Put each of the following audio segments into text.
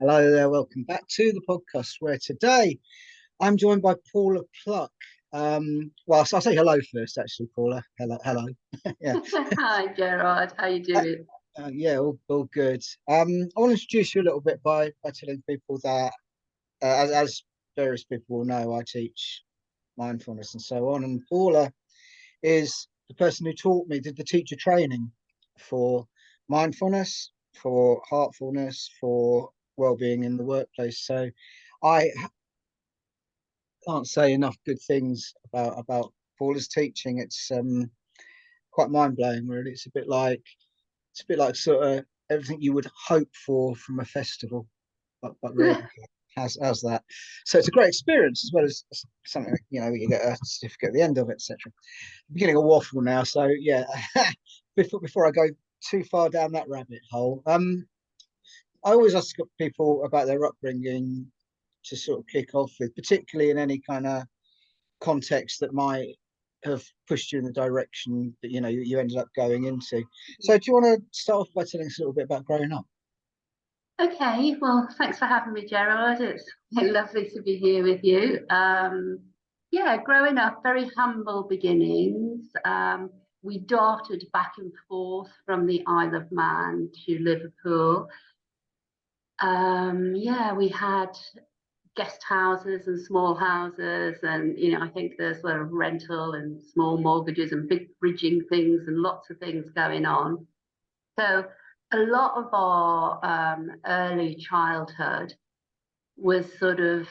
Hello there, welcome back to the podcast where today I'm joined by Paula Pluck. Well, I'll say hello first, actually, Paula. Hello, hello. Yeah, Hi Gerard, how you doing? yeah, all good. I want to introduce you a little bit by telling people that, as various people will know, I teach mindfulness and so on. And Paula is the person who taught me, did the teacher training for mindfulness, for heartfulness, for well-being in the workplace. So I can't say enough good things about Paula's teaching. It's quite mind blowing, really. It's a bit like sort of everything you would hope for from a festival, but really has that. So it's a great experience as well as something you get a certificate at the end of it, etc. Beginning a waffle now, so yeah. before I go too far down that rabbit hole, I always ask people about their upbringing to sort of kick off with, particularly in any kind of context that might have pushed you in the direction that you ended up going into. So, do you want to start off by telling us a little bit about growing up? Okay, well, thanks for having me, Gerard. It's lovely to be here with you. Yeah, growing up, very humble beginnings. We darted back and forth from the Isle of Man to Liverpool. Yeah, we had guest houses and small houses, and I think there's sort of rental and small mortgages and big bridging things and lots of things going on. So a lot of our early childhood was sort of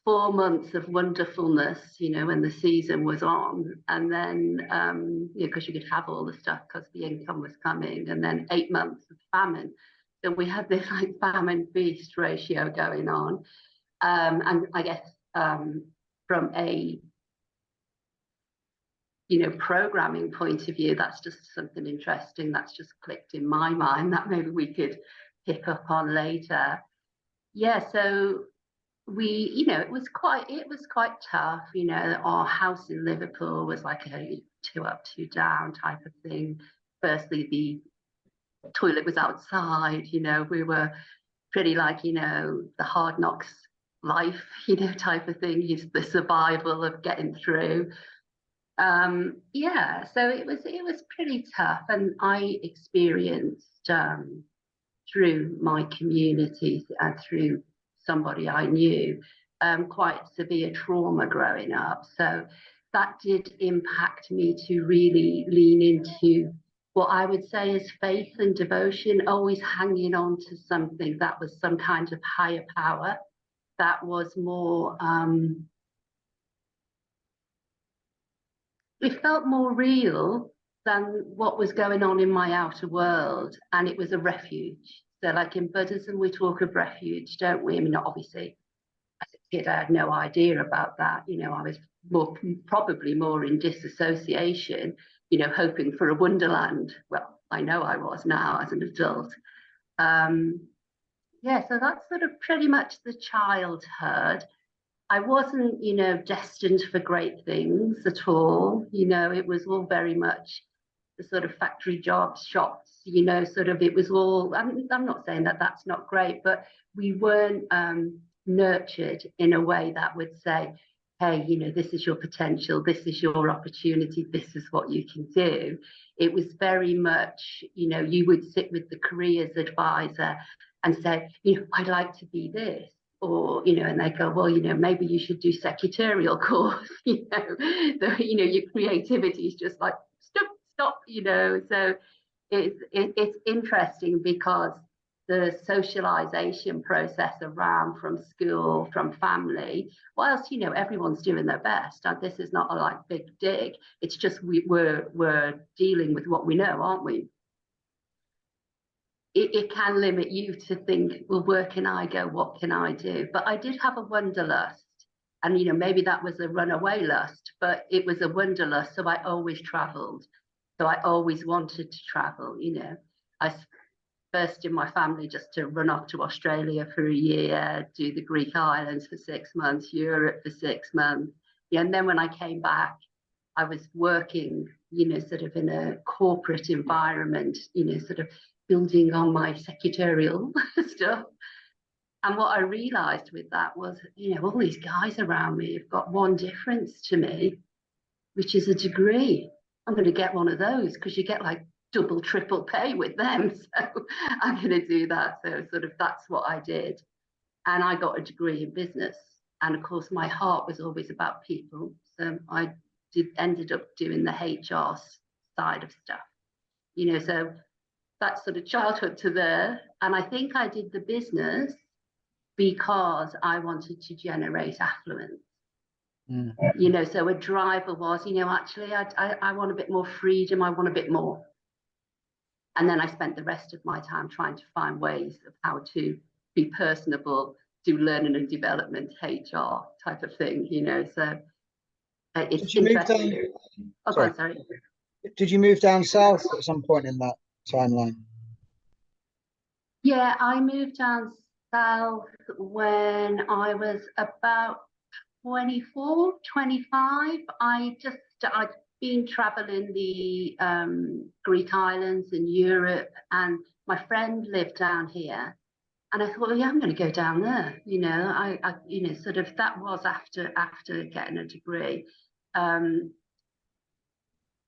4 months of wonderfulness, when the season was on. And then, because you could have all the stuff because the income was coming, and then 8 months of famine. So we had this like famine feast ratio going on. And I guess from a programming point of view, that's just something interesting that's just clicked in my mind that maybe we could pick up on later. Yeah, so it was quite tough. Our house in Liverpool was like a two up, two down type of thing. Firstly, the toilet was outside. We were pretty like the hard knocks life, type of thing. Is the survival of getting through. Yeah, so it was pretty tough, and I experienced through my community and through somebody I knew quite severe trauma growing up. So that did impact me to really lean into what I would say is faith and devotion, always hanging on to something that was some kind of higher power that was more it felt more real than what was going on in my outer world, and it was a refuge. So like in Buddhism we talk of refuge, don't we? I mean, obviously as a kid I had no idea about that. I was probably more in disassociation, hoping for a wonderland. Well, I know I was now as an adult. um yeah, so that's sort of pretty much the childhood. I wasn't, destined for great things at all. It was all very much the sort of factory jobs, shops, sort of it was all, I'm not saying that that's not great, but we weren't nurtured in a way that would say, hey, this is your potential, this is your opportunity, this is what you can do. It was very much, you would sit with the careers advisor and say, I'd like to be this, or and they go, well, maybe you should do secretarial course. Your creativity is just like stop. So it's interesting because the socialization process around from school, from family, whilst everyone's doing their best, and this is not a like big dig, it's just we're dealing with what we know, aren't we? It can limit you to think, well, where can I go? What can I do? But I did have a wanderlust. And, maybe that was a runaway lust, but it was a wanderlust. So I always traveled. So I always wanted to travel. I first in my family just to run off to Australia for a year, do the Greek islands for 6 months, Europe for 6 months. Yeah, and then when I came back, I was working, sort of in a corporate environment, sort of building on my secretarial stuff. And what I realized with that was, you know, all these guys around me have got one difference to me, which is a degree. I'm going to get one of those because you get like double, triple pay with them. So I'm going to do that. So sort of that's what I did. And I got a degree in business. And of course, my heart was always about people. So I ended up doing the HR side of stuff, you know, so that's sort of childhood to there. And I think I did the business because I wanted to generate affluence. Mm. You know, so a driver was, you know, actually, I want a bit more freedom. I want a bit more. And then I spent the rest of my time trying to find ways of how to be personable, do learning and development, HR type of thing, you know. So it's Did you move interesting. down? Oh, go Sorry. on, sorry. Did you move down south at some point in that timeline? Yeah, I moved down south when I was about 24, 25. I'd been traveling the Greek islands in Europe, and my friend lived down here. And I thought, well, yeah, I'm going to go down there. You know, you know, sort of that was after getting a degree.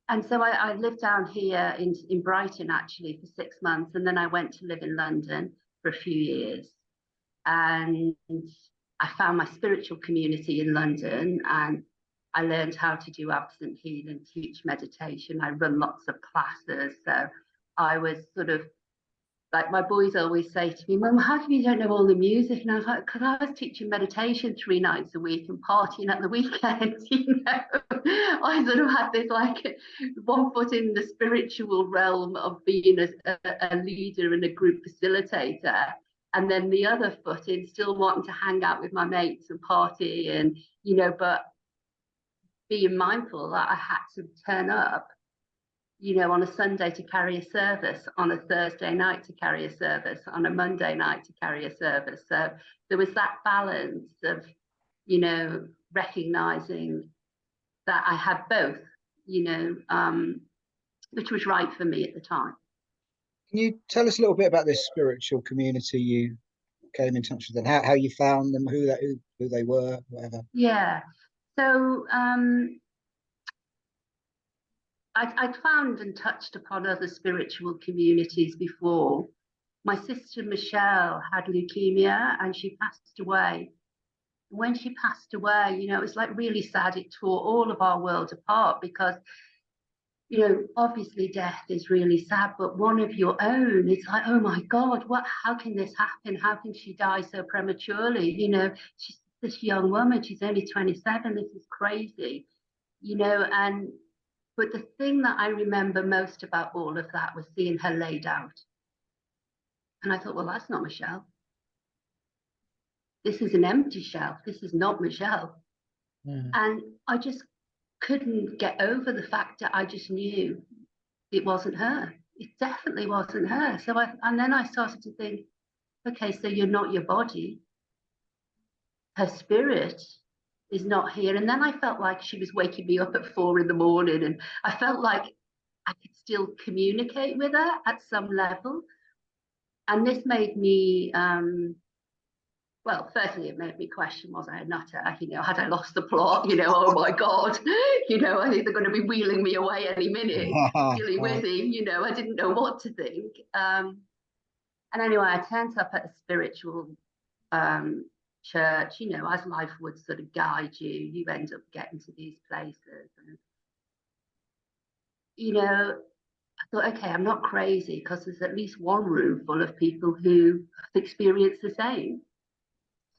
And so I lived down here in Brighton actually for 6 months, and then I went to live in London for a few years. And I found my spiritual community in London, and I learned how to do absent healing, teach meditation. I run lots of classes. So I was sort of like, my boys always say to me, Mum, how come you don't know all the music? And I was like, because I was teaching meditation 3 nights a week and partying at the weekend. You know, I sort of had this like one foot in the spiritual realm of being a leader and a group facilitator, and then the other foot in still wanting to hang out with my mates and party, and you know, but being mindful that I had to turn up, you know, on a Sunday to carry a service, on a Thursday night to carry a service, on a Monday night to carry a service. So there was that balance of, you know, recognizing that I had both, you know, which was right for me at the time. Can you tell us a little bit about this spiritual community you came in touch with, and how you found them, who they were, whatever? Yeah. So I'd found and touched upon other spiritual communities before. My sister Michelle had leukemia and she passed away. When she passed away, you know, it was like really sad. It tore all of our world apart because, you know, obviously death is really sad, but one of your own, it's like, oh my God, how can this happen? How can she die so prematurely? You know, she's this young woman, she's only 27. This is crazy, you know, but the thing that I remember most about all of that was seeing her laid out. And I thought, well, that's not Michelle. This is an empty shell. This is not Michelle. Mm. And I just couldn't get over the fact that I just knew it wasn't her. It definitely wasn't her. And then I started to think, okay, so you're not your body. Her spirit is not here. And then I felt like she was waking me up at 4 a.m. and I felt like I could still communicate with her at some level. And this made me well, firstly, it made me question, was I a nutter? You know, had I lost the plot? You know, oh my God, you know, I think they're going to be wheeling me away any minute. Silly Wizzy, you know, I didn't know what to think. And anyway, I turned up at a spiritual church, you know, as life would sort of guide you, you end up getting to these places. And, you know, I thought, okay, I'm not crazy because there's at least one room full of people who have experienced the same.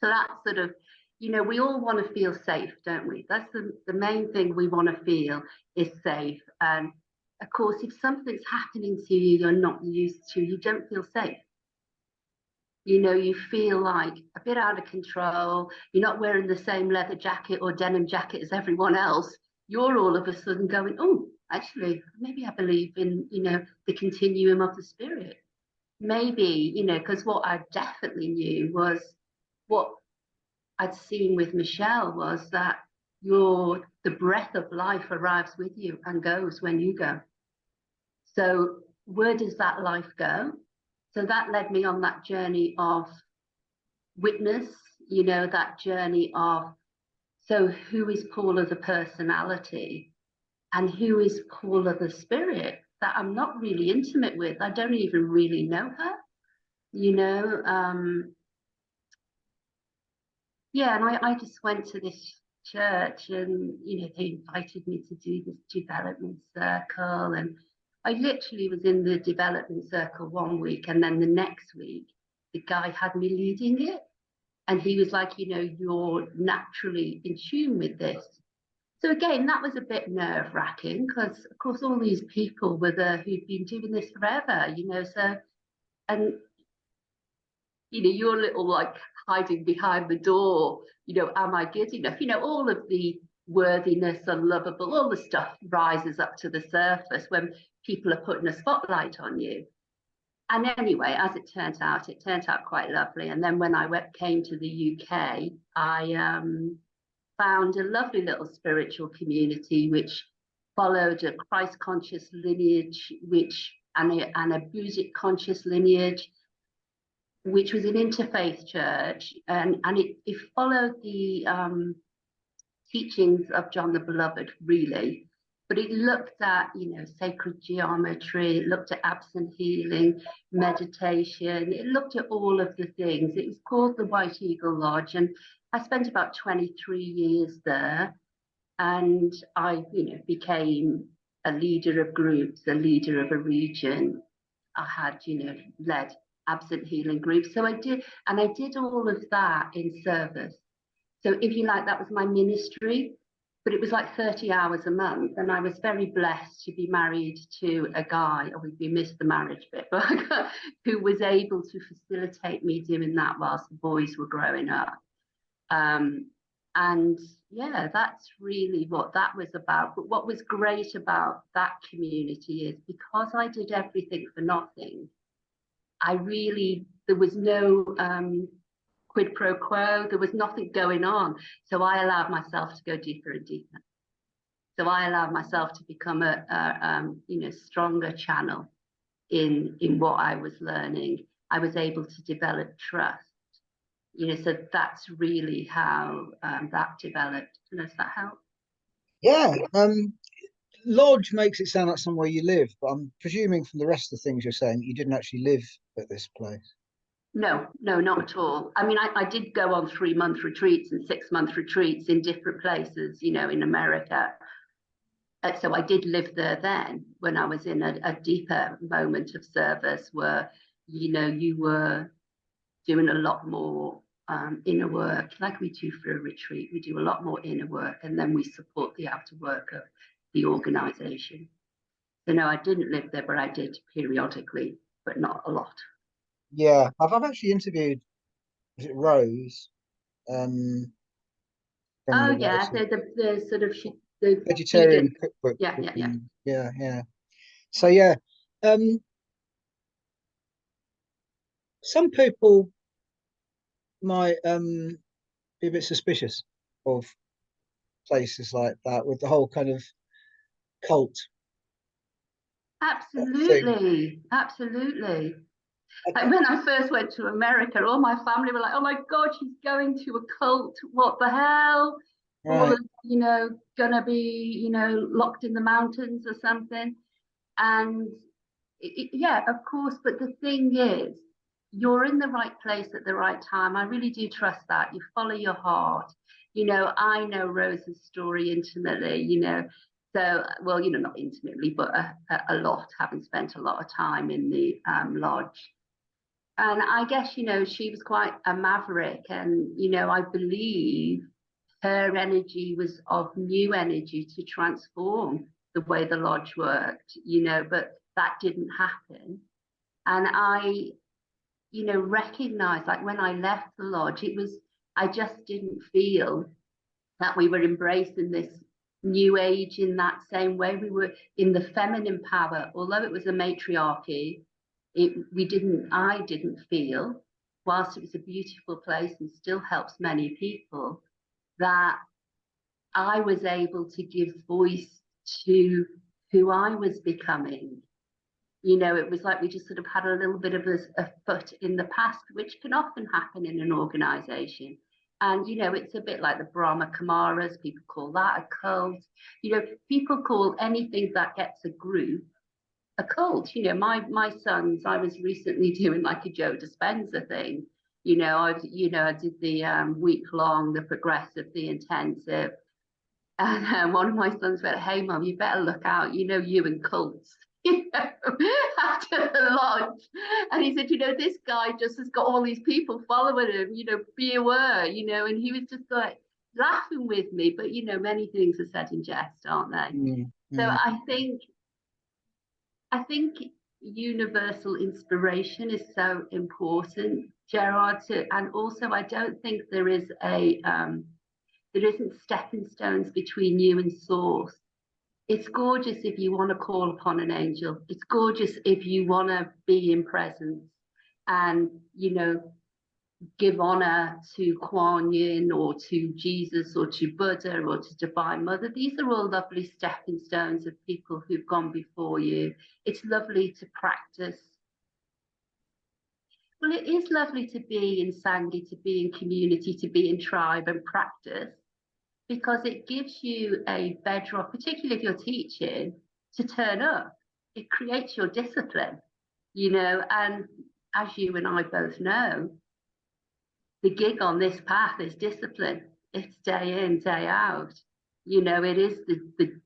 So that's sort of, you know, we all want to feel safe, don't we? That's the main thing we want to feel is safe. And of course, if something's happening to you you're not used to, you don't feel safe. You know, you feel like a bit out of control. You're not wearing the same leather jacket or denim jacket as everyone else. You're all of a sudden going, oh, actually, maybe I believe in, you know, the continuum of the spirit. Maybe, you know, because what I definitely knew was what I'd seen with Michelle was that the breath of life arrives with you and goes when you go. So where does that life go? So that led me on that journey of witness, that journey of, so who is Paula the personality and who is Paula the spirit that I'm not really intimate with? I don't even really know her, yeah, and I just went to this church and, they invited me to do this development circle. And I literally was in the development circle one week, and then the next week, the guy had me leading it. And he was like, you're naturally in tune with this. So again, that was a bit nerve wracking because, of course, all these people were there who'd been doing this forever, so, and you're little like hiding behind the door, am I good enough? All of the worthiness, unlovable, all the stuff rises up to the surface when people are putting a spotlight on you. And anyway, as it turned out quite lovely. And then when I came to the UK, I found a lovely little spiritual community which followed a Christ conscious lineage, and a Buddhist conscious lineage, which was an interfaith church, and it followed the teachings of John the Beloved, really. But it looked at, sacred geometry, it looked at absent healing, meditation, it looked at all of the things. It was called the White Eagle Lodge, and I spent about 23 years there. And I, became a leader of groups, a leader of a region. I had, led absent healing groups. So I did all of that in service. So if you like, that was my ministry, but it was like 30 hours a month. And I was very blessed to be married to a guy, or we missed the marriage bit, but who was able to facilitate me doing that whilst the boys were growing up. And yeah, that's really what that was about. But what was great about that community is because I did everything for nothing, there was no quid pro quo, there was nothing going on. So I allowed myself to go deeper and deeper. So I allowed myself to become a stronger channel in what I was learning. I was able to develop trust. So that's really how that developed. Does that help? Yeah. Lodge makes it sound like somewhere you live, but I'm presuming from the rest of the things you're saying, you didn't actually live at this place. No, not at all. I mean, I did go on 3-month retreats and 6-month retreats in different places, in America. So I did live there then when I was in a deeper moment of service where, you were doing a lot more inner work, like we do for a retreat. We do a lot more inner work, and then we support the outer work of the organization. So no, I didn't live there, but I did periodically, but not a lot. Yeah, I've actually interviewed, was it Rose? From Oh the yeah, the sort of the vegetarian vegan. cookbook. Yeah. So yeah, um, some people might be a bit suspicious of places like that with the whole kind of cult thing. Absolutely. Like when I first went to America, all my family were like, "Oh my God, she's going to a cult! What the hell? Right. All of, gonna be, locked in the mountains or something." And yeah, of course. But the thing is, you're in the right place at the right time. I really do trust that. You follow your heart. I know Rose's story intimately, So, well, not intimately, but a lot, having spent a lot of time in the lodge. And I guess, she was quite a maverick. And, I believe her energy was of new energy to transform the way the lodge worked, but that didn't happen. And I, recognized, like when I left the lodge, I just didn't feel that we were embracing this new age in that same way. We were in the feminine power, although it was a matriarchy. I didn't feel, whilst it was a beautiful place and still helps many people, that I was able to give voice to who I was becoming. You know, it was like we just sort of had a little bit of a foot in the past, which can often happen in an organization. And, you know, it's a bit like the Brahma Kumaras, people call that a cult. You know, people call anything that gets a group a cult. You know, my sons, I was recently doing like a Joe Dispenza thing. You know, I did the week long, the progressive, the intensive. And one of my sons went, "Hey, mum, you better look out. You know, you and cults." You know, after the launch. And he said, "You know, this guy just has got all these people following him. You know, be aware." You know, and he was just like laughing with me. But you know, many things are said in jest, aren't they? So I think universal inspiration is so important, Gerard. And also, I don't think there isn't stepping stones between you and source. It's gorgeous if you want to call upon an angel. It's gorgeous if you want to be in presence and, you know, give honor to Kuan Yin or to Jesus or to Buddha or to Divine Mother. These are all lovely stepping stones of people who've gone before you. It's lovely to practice. Well, it is lovely to be in Sangha, to be in community, to be in tribe and practice, because it gives you a bedrock, particularly if you're teaching, to turn up. It creates your discipline, you know, and as you and I both know, the gig on this path is discipline. It's day in, day out. You know, it is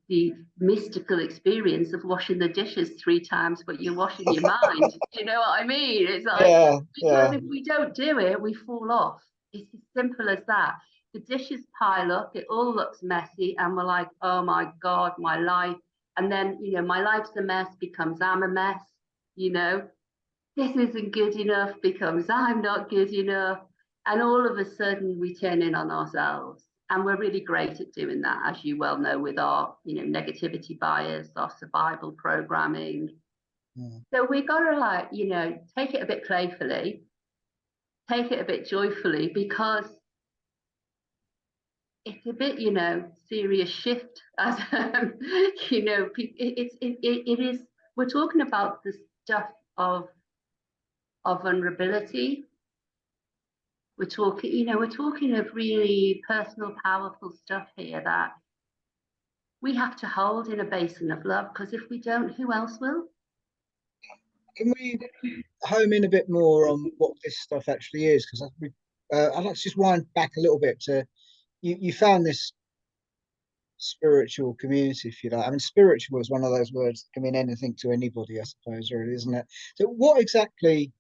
the mystical experience of washing the dishes 3 times, but you're washing your mind. Do you know what I mean? It's like, because if we don't do it, we fall off. It's as simple as that. The dishes pile up, it all looks messy, and we're like, oh my God, my life. And then, you know, my life's a mess becomes I'm a mess, you know. This isn't good enough becomes I'm not good enough. And all of a sudden we turn in on ourselves. And we're really great at doing that, as you well know, with our, you know, negativity bias, our survival programming. So we got to, like, you know, take it a bit playfully, take it a bit joyfully, because it's a bit, you know, serious shift. As you know, it is. We're talking about the stuff of vulnerability. We're talking, you know, we're talking of really personal, powerful stuff here that we have to hold in a basin of love, because if we don't, who else will? Can we home in a bit more on what this stuff actually is? Because I'd like to just wind back a little bit to you found this spiritual community, if you like. I mean, spiritual is one of those words that can mean anything to anybody, I suppose, really, isn't it? So what exactly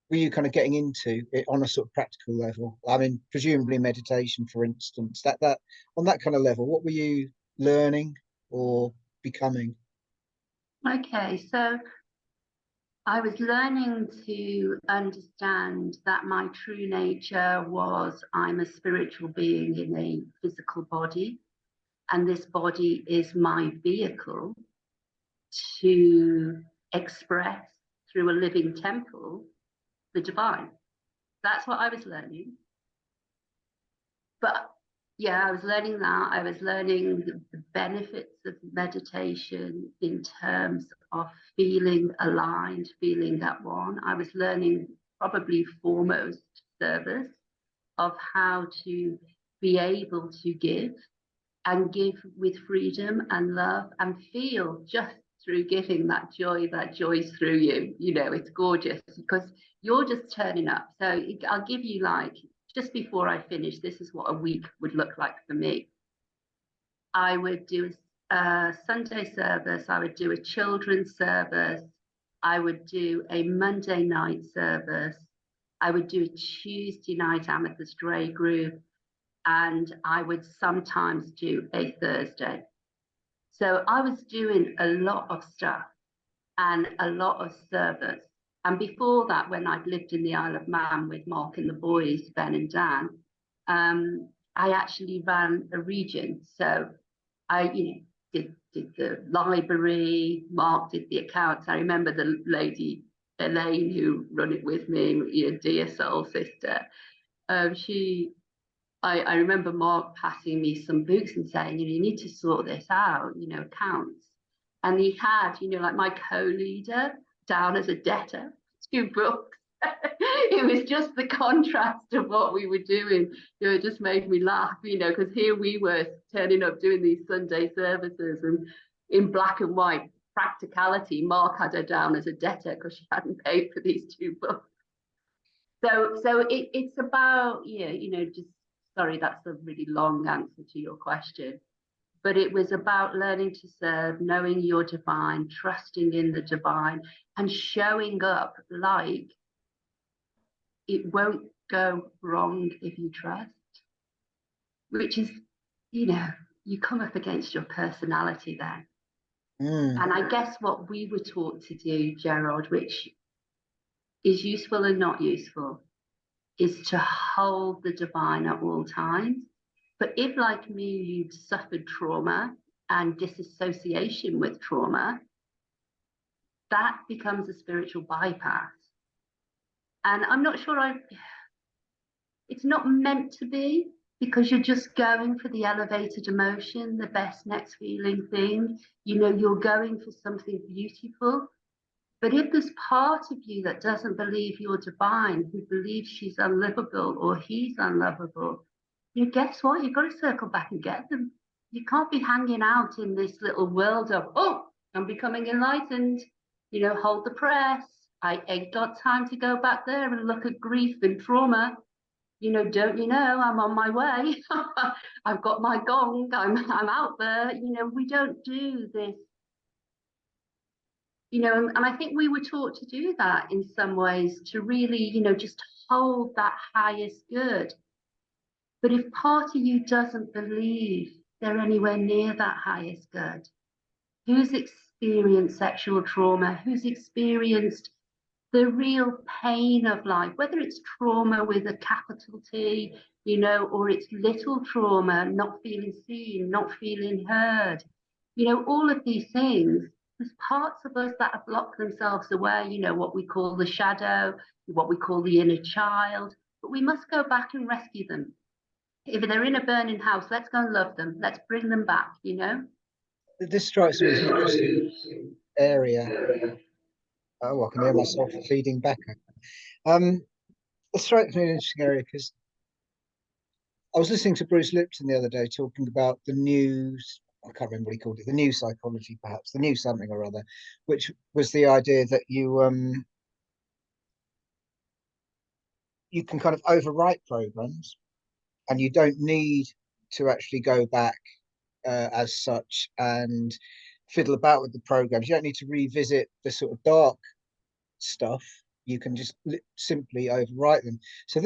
were you kind of getting into it on a sort of practical level? I mean, presumably meditation, for instance, that on that kind of level, what were you learning or becoming? Okay, so I was learning to understand that my true nature was I'm a spiritual being in a physical body, and this body is my vehicle to express through a living temple the divine. That's what I was learning. But yeah, I was learning that. I was learning the benefits of meditation in terms of feeling aligned, feeling at one. I was learning probably foremost service, of how to be able to give, and give with freedom and love, and feel just through giving that joy's through you. You know, it's gorgeous because you're just turning up. So I'll give you, like, just before I finish, this is what a week would look like for me. I would do a Sunday service, I would do a children's service, I would do a Monday night service, I would do a Tuesday night Amethyst Ray group, and I would sometimes do a Thursday. So I was doing a lot of stuff and a lot of service. And before that, when I'd lived in the Isle of Man with Mark and the boys, Ben and Dan, I actually ran a region. So I, you know, did the library. Mark did the accounts. I remember the lady Elaine who run it with me, you know, dear soul sister. I remember Mark passing me some books and saying, you know, you need to sort this out, you know, accounts. And he had, you know, like my co-leader down as a debtor, 2 books. It was just the contrast of what we were doing. It just made me laugh, because here we were turning up doing these Sunday services, and in black and white practicality, Mark had her down as a debtor because she hadn't paid for these 2 books. So it's about, just, sorry, that's a really long answer to your question. But it was about learning to serve, knowing you're divine, trusting in the divine, and showing up like it won't go wrong if you trust, which is, you come up against your personality then. And I guess what we were taught to do, Gerald, which is useful and not useful, is to hold the divine at all times. But if, like me, you've suffered trauma and disassociation with trauma, that becomes a spiritual bypass. And I'm not sure it's not meant to be, because you're just going for the elevated emotion, the best next feeling thing. You're going for something beautiful. But if there's part of you that doesn't believe you're divine, who believes she's unlovable or he's unlovable, guess what? You've got to circle back and get them. You can't be hanging out in this little world of, oh, I'm becoming enlightened, hold the press. I ain't got time to go back there and look at grief and trauma. Don't you know, I'm on my way. I've got my gong, I'm out there. We don't do this. And I think we were taught to do that in some ways, to really, just hold that highest good. But if part of you doesn't believe they're anywhere near that highest good, who's experienced sexual trauma, who's experienced the real pain of life, whether it's trauma with a capital T, or it's little trauma, not feeling seen, not feeling heard, all of these things, there's parts of us that have blocked themselves away, what we call the shadow, what we call the inner child, but we must go back and rescue them. If they're in a burning house, let's go and love them. Let's bring them back, This strikes me as an interesting area. Oh, I can hear myself feeding back. It strikes me as an interesting area because I was listening to Bruce Lipton the other day talking about the news. I can't remember what he called it, the new psychology, perhaps, the new something or other, which was the idea that you can kind of overwrite programs, and you don't need to actually go back as such and fiddle about with the programs. You don't need to revisit the sort of dark stuff. You can just simply overwrite them. So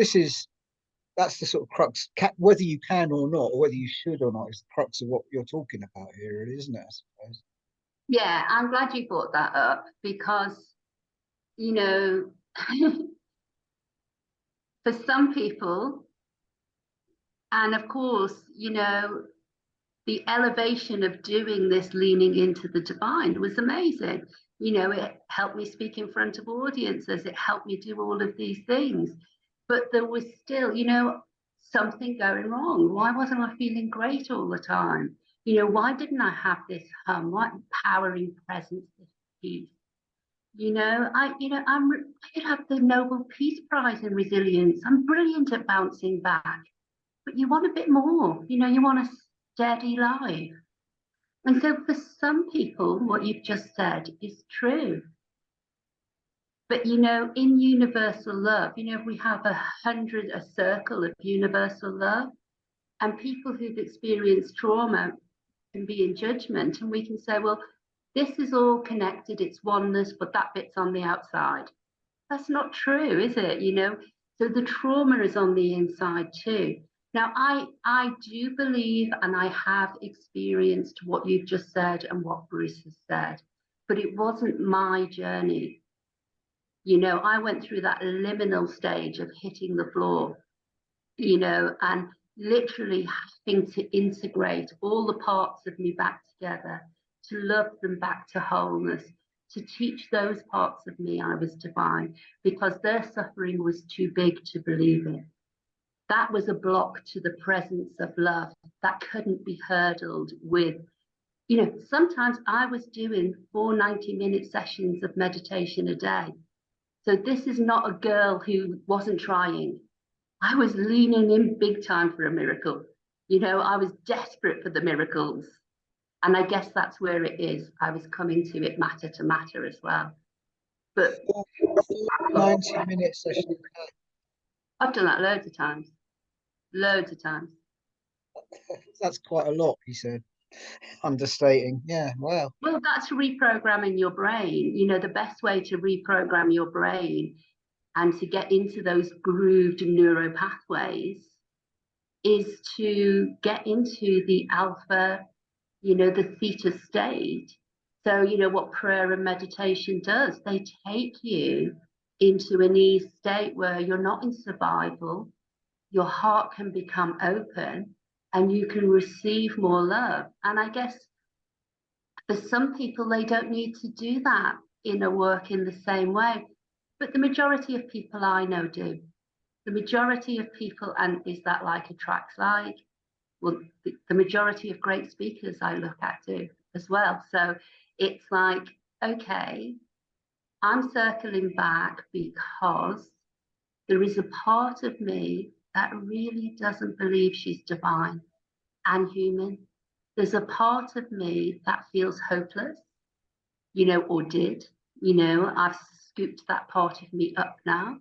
that's the sort of crux, whether you can or not, or whether you should or not, is the crux of what you're talking about here, isn't it, I suppose? Yeah, I'm glad you brought that up, because for some people, and of course, the elevation of doing this, leaning into the divine, was amazing. It helped me speak in front of audiences. It helped me do all of these things. But there was still, something going wrong. Why wasn't I feeling great all the time? Why didn't I have this what empowering presence, this peace? I could have the Nobel Peace Prize in resilience. I'm brilliant at bouncing back. But you want a bit more. You want a steady life. And so for some people, what you've just said is true. But, in universal love, we have a circle of universal love, and people who've experienced trauma can be in judgment, and we can say, well, this is all connected, it's oneness, but that bit's on the outside. That's not true, is it? So the trauma is on the inside too. Now, I do believe, and I have experienced what you've just said and what Bruce has said, but it wasn't my journey. I went through that liminal stage of hitting the floor, and literally having to integrate all the parts of me back together, to love them back to wholeness, to teach those parts of me I was divine, because their suffering was too big to believe in. That was a block to the presence of love that couldn't be hurdled with, You know, sometimes I was doing 4 90-minute sessions of meditation a day. So this is not a girl who wasn't trying. I was leaning in big time for a miracle. You know, I was desperate for the miracles. And I guess that's where it is. I was coming to it matter to matter as well. But 90-minute session. I've done that loads of times. Loads of times. That's quite a lot, he said. Understating. Yeah, wow. Well, that's reprogramming your brain. You know, the best way to reprogram your brain and to get into those grooved neuro pathways is to get into the alpha, you know, the theta state. So, you know, what prayer and meditation does, they take you into an ease state where you're not in survival, your heart can become open and you can receive more love. And I guess for some people, they don't need to do that inner work in the same way. But the majority of people I know do. The majority of people, and is that like attracts like? Well, the majority of great speakers I look at do as well. So it's like, okay, I'm circling back because there is a part of me that really doesn't believe she's divine and human. There's a part of me that feels hopeless, you know, or did. You know, I've scooped that part of me up now.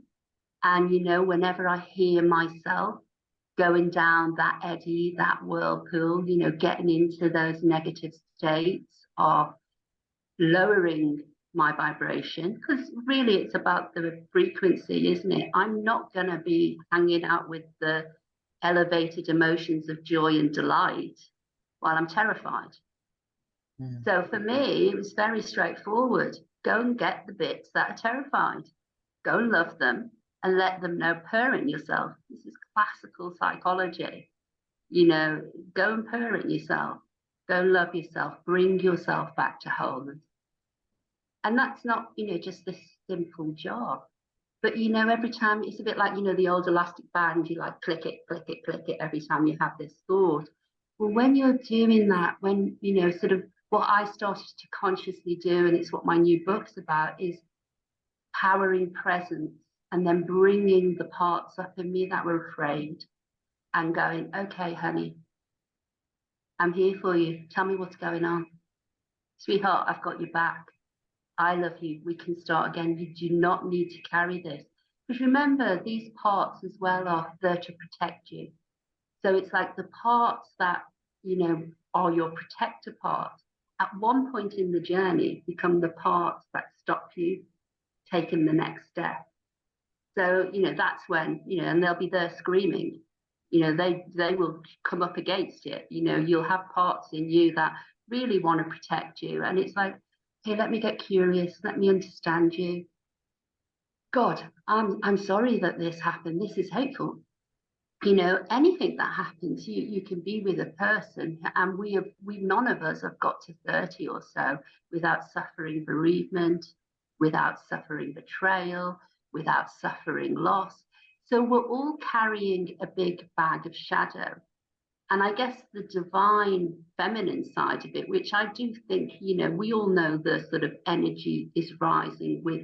And, you know, whenever I hear myself going down that eddy, that whirlpool, you know, getting into those negative states of lowering my vibration, because really it's about the frequency, isn't it? I'm not going to be hanging out with the elevated emotions of joy and delight while I'm terrified. Mm. So for me, it was very straightforward. Go and get the bits that are terrified. Go and love them and let them know, parent yourself. This is classical psychology. You know, go and parent yourself. Go and love yourself. Bring yourself back to wholeness. And that's not, you know, just this simple job. But, you know, every time it's a bit like, you know, the old elastic band, you like click it, click it, click it every time you have this thought. Well, when you're doing that, when, you know, sort of what I started to consciously do, and it's what my new book's about, is powering presence and then bringing the parts up in me that were afraid and going, okay, honey, I'm here for you. Tell me what's going on. Sweetheart, I've got your back. I love you. We can start again. You do not need to carry this. Because remember, these parts as well are there to protect you. So it's like the parts that, you know, are your protector parts, at one point in the journey become the parts that stop you taking the next step. So, you know, that's when, you know, and they'll be there screaming, you know, they will come up against it. You know, you'll have parts in you that really want to protect you. And it's like, hey, let me get curious. Let me understand you. God, I'm sorry that this happened. This is hateful. You know, anything that happens, you can be with a person, and we none of us have got to 30 or so without suffering bereavement, without suffering betrayal, without suffering loss. So we're all carrying a big bag of shadow. And I guess the divine feminine side of it, which I do think, you know, we all know the sort of energy is rising with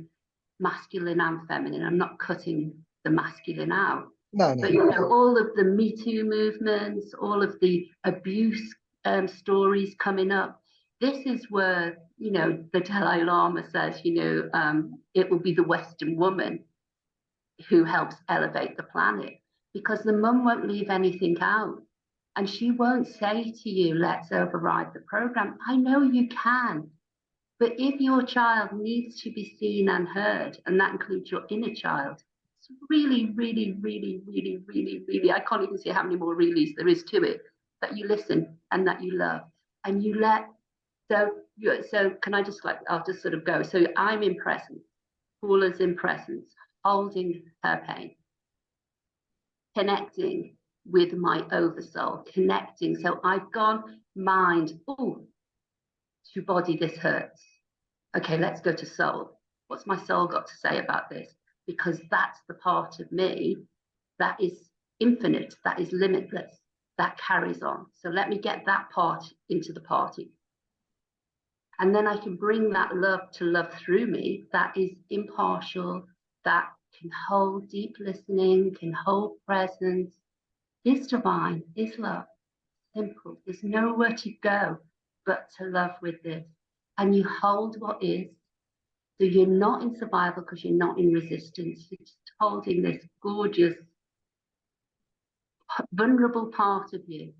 masculine and feminine. I'm not cutting the masculine out. No, no. But, you know, all of the Me Too movements, all of the abuse stories coming up, this is where, you know, the Dalai Lama says, you know, it will be the Western woman who helps elevate the planet, because the mum won't leave anything out. And she won't say to you, let's override the program. I know you can. But if your child needs to be seen and heard, and that includes your inner child, it's really, really, really, really, really, really, I can't even say how many more reallys there is to it, that you listen and that you love and you let. So can I just I'll just sort of go. So I'm in presence. Paula's in presence, holding her pain, connecting with my oversoul, connecting. So I've gone mind, oh, to body, this hurts. Okay, let's go to soul. What's my soul got to say about this? Because that's the part of me that is infinite, that is limitless, that carries on. So let me get that part into the party. And then I can bring that love to love through me that is impartial, that can hold deep listening, can hold presence, is divine, is love, simple. There's nowhere to go but to love with this. And you hold what is. So you're not in survival because you're not in resistance. You're just holding this gorgeous, vulnerable part of you.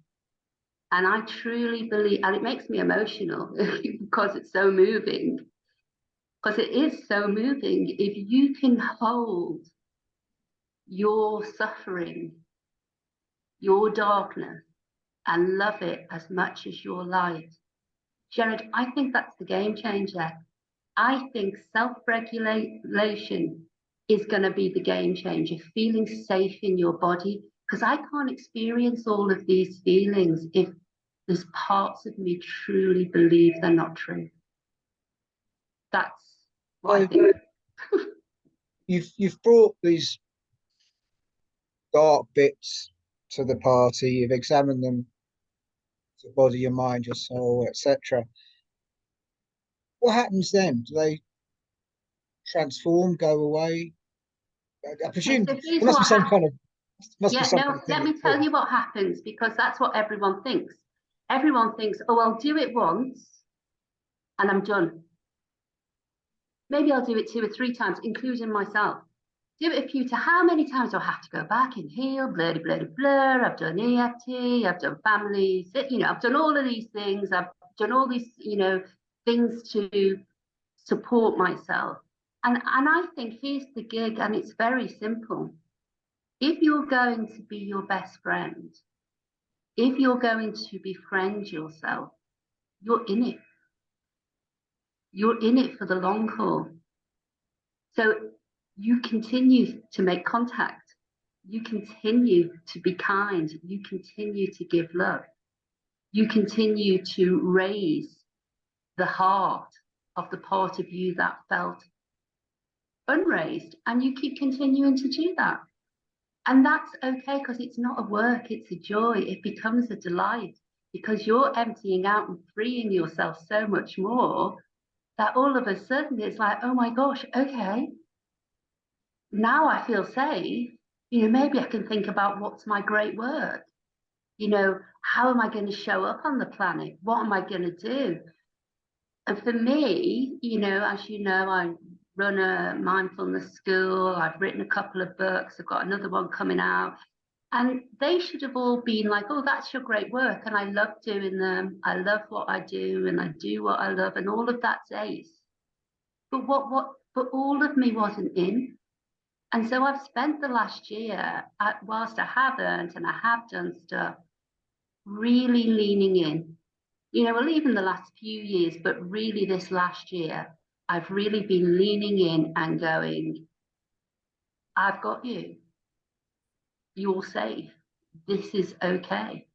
And I truly believe, and it makes me emotional because it's so moving, because it is so moving. If you can hold your suffering, your darkness, and love it as much as your light, Jared, I think that's the game changer. I think self-regulation is going to be the game changer, feeling safe in your body, because I can't experience all of these feelings if there's parts of me truly believe they're not true. That's what I think. You've brought these dark bits to the party. You've examined them, your body, your mind, your soul, etc. What happens then? Do they transform, go away? I Okay, presume so there here's must be what some happens. kind of Yeah, no, let me tell you what happens, because that's what everyone thinks. Everyone thinks, oh, I'll do it once and I'm done. Maybe I'll do it 2 or 3 times, including myself. Do it a few times. How many times do I have to go back and heal? Blur, blur, blur. I've done EFT. I've done families. I've done all of these things. I've done all these, things to support myself. And I think here's the gig, and it's very simple. If you're going to be your best friend, if you're going to befriend yourself, you're in it. You're in it for the long haul. So you continue to make contact. You continue to be kind. You continue to give love. You continue to raise the heart of the part of you that felt unraised. And you keep continuing to do that. And that's okay, because it's not a work, it's a joy. It becomes a delight because you're emptying out and freeing yourself so much more that all of a sudden it's like, oh my gosh, okay, now I feel safe. Maybe I can think about what's my great work. How am I going to show up on the planet? What am I going to do? And for me, as you know, I run a mindfulness school. I've written a couple of books. I've got another one coming out. And they should have all been like, oh, that's your great work. And I love doing them. I love what I do and I do what I love. And all of that's ace. But but all of me wasn't in. And so I've spent the last year, whilst I haven't, and I have done stuff, really leaning in. Well, even the last few years, but really this last year, I've really been leaning in and going, I've got you. You're safe. This is okay.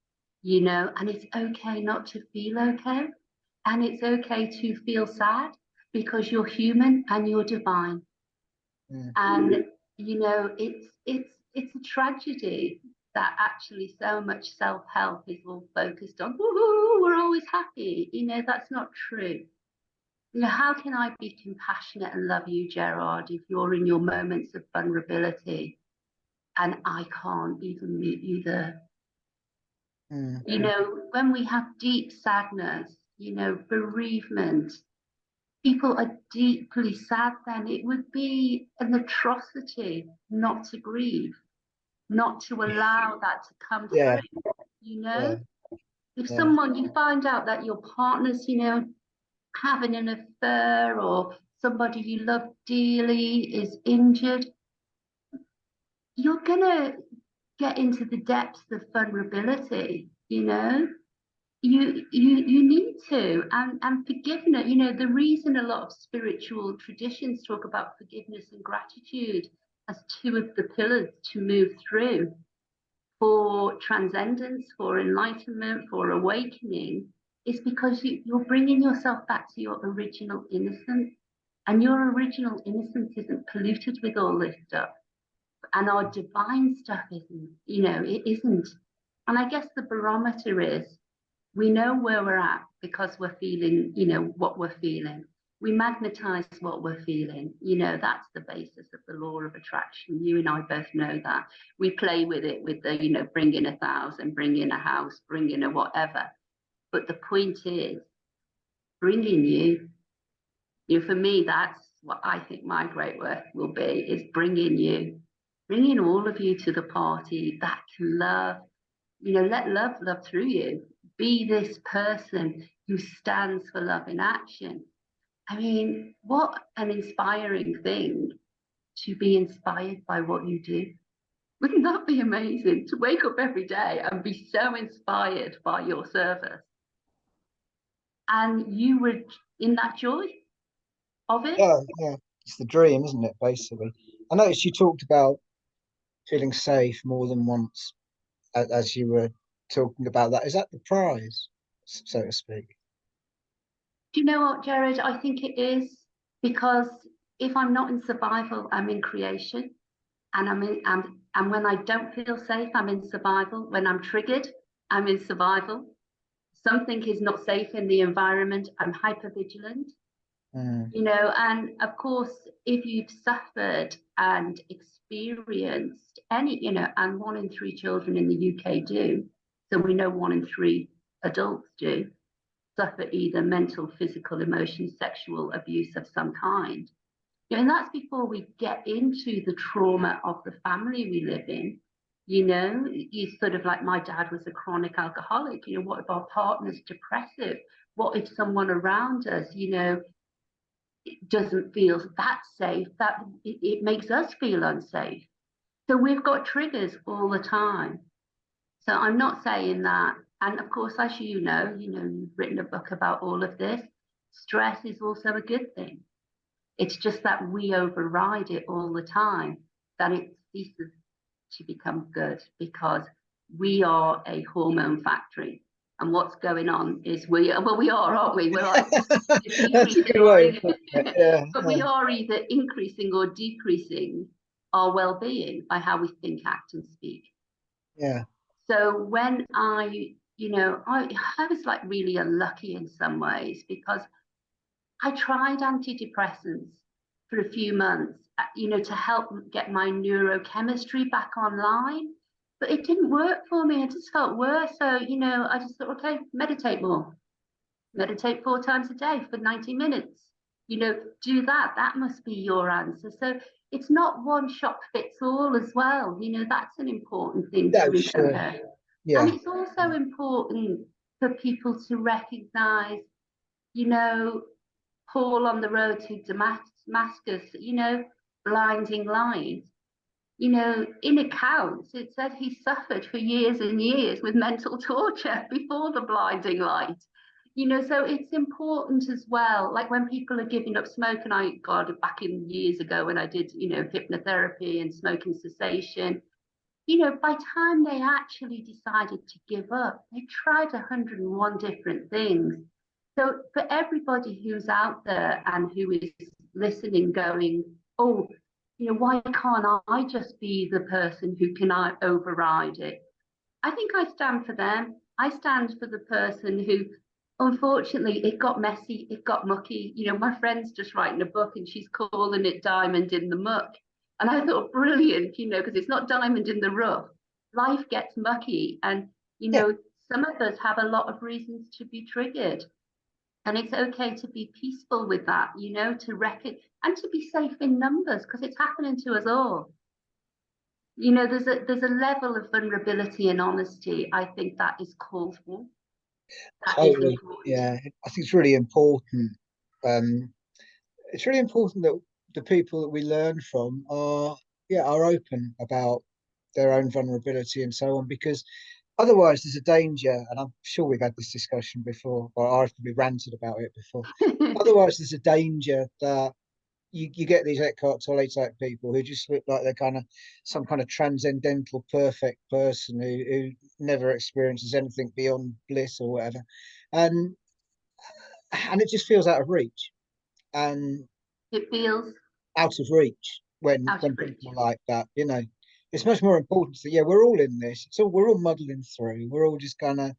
And it's okay not to feel okay. And it's okay to feel sad because you're human and you're divine. Yeah. And it's a tragedy that actually so much self-help is all focused on, woohoo, we're always happy. That's not true. How can I be compassionate and love you, Gerard, if you're in your moments of vulnerability and I can't even meet you there? When we have deep sadness, bereavement, people are deeply sad, then it would be an atrocity not to grieve, not to allow that to come Yeah. through. Yeah. If Yeah. someone, you find out that your partner's, having an affair, or somebody you love dearly is injured, you're going to get into the depths of vulnerability, you need to, and forgiveness. The reason a lot of spiritual traditions talk about forgiveness and gratitude as 2 of the pillars to move through for transcendence, for enlightenment, for awakening, is because you're bringing yourself back to your original innocence, and your original innocence isn't polluted with all this stuff, and our divine stuff isn't. It isn't. And I guess the barometer is, We know where we're at because we're feeling, what we're feeling. We magnetize what we're feeling. That's the basis of the law of attraction. You and I both know that. We play with it with the, bring in 1,000, bring in a house, bring in a whatever. But the point is, bringing you. For me, that's what I think my great work will be, is bringing all of you to the party that can love, let love through you. Be this person who stands for love in action. I mean, what an inspiring thing to be inspired by what you do. Wouldn't that be amazing to wake up every day and be so inspired by your service? And you were in that joy of it? Yeah, it's the dream, isn't it, basically? I noticed you talked about feeling safe more than once as you were talking about that. Is that the prize, so to speak? Do you know what, Jared? I think it is, because if I'm not in survival, I'm in creation. And when I don't feel safe, I'm in survival. When I'm triggered, I'm in survival. Something is not safe in the environment, I'm hyper vigilant. Mm. And of course, if you've suffered and experienced any, and 1 in 3 children in the UK do, so we know 1 in 3 adults do suffer either mental, physical, emotional, sexual abuse of some kind. And that's before we get into the trauma of the family we live in. You sort of like, my dad was a chronic alcoholic. What if our partner's depressive? What if someone around us, doesn't feel that safe? That it makes us feel unsafe. So we've got triggers all the time. So I'm not saying that. And of course, as you've written a book about all of this. Stress is also a good thing. It's just that we override it all the time, that it ceases to become good, because we are a hormone factory. And what's going on is we are, aren't we? We're like That's a decreasing good way of putting it. Yeah, but yeah, we are either increasing or decreasing our well-being by how we think, act, and speak. yeah. So when I was like really unlucky in some ways, because I tried antidepressants for a few months, to help get my neurochemistry back online, but it didn't work for me. I just felt worse. So, I just thought, okay, meditate more. Meditate 4 times a day for 90 minutes. Do that. That must be your answer. So it's not one shop fits all as well. That's an important thing to No, sure. remember. And Yeah. it's also important for people to recognize, you know, Paul on the road to Damascus, blinding light. In accounts, it said he suffered for years and years with mental torture before the blinding light. So it's important as well. Like when people are giving up smoke, and I got back in years ago when I did, hypnotherapy and smoking cessation, by the time they actually decided to give up, they tried 101 different things. So for everybody who's out there and who is listening, going, oh, why can't I just be the person who can override it? I think I stand for them. I stand for the person who, unfortunately, it got messy, it got mucky. My friend's just writing a book and she's calling it Diamond in the Muck. And I thought, brilliant, because it's not diamond in the rough. Life gets mucky. And, Yeah. some of us have a lot of reasons to be triggered. And it's okay to be peaceful with that, to reckon and to be safe in numbers, because it's happening to us all. There's a level of vulnerability and honesty, I think, that is called for. That is Totally. important. Yeah. I think it's really important. Um, it's really important that the people that we learn from are open about their own vulnerability and so on, because otherwise there's a danger, and I'm sure we've had this discussion before, or I've probably ranted about it before. Otherwise, there's a danger that you get these Eckhart Tolle type people who just look like they're kind of some kind of transcendental perfect person who never experiences anything beyond bliss or whatever, and it just feels out of reach and It feels out of reach when out of reach. people are like that. it's much more important that, yeah, we're all in this. We're all muddling through. We're all just kind of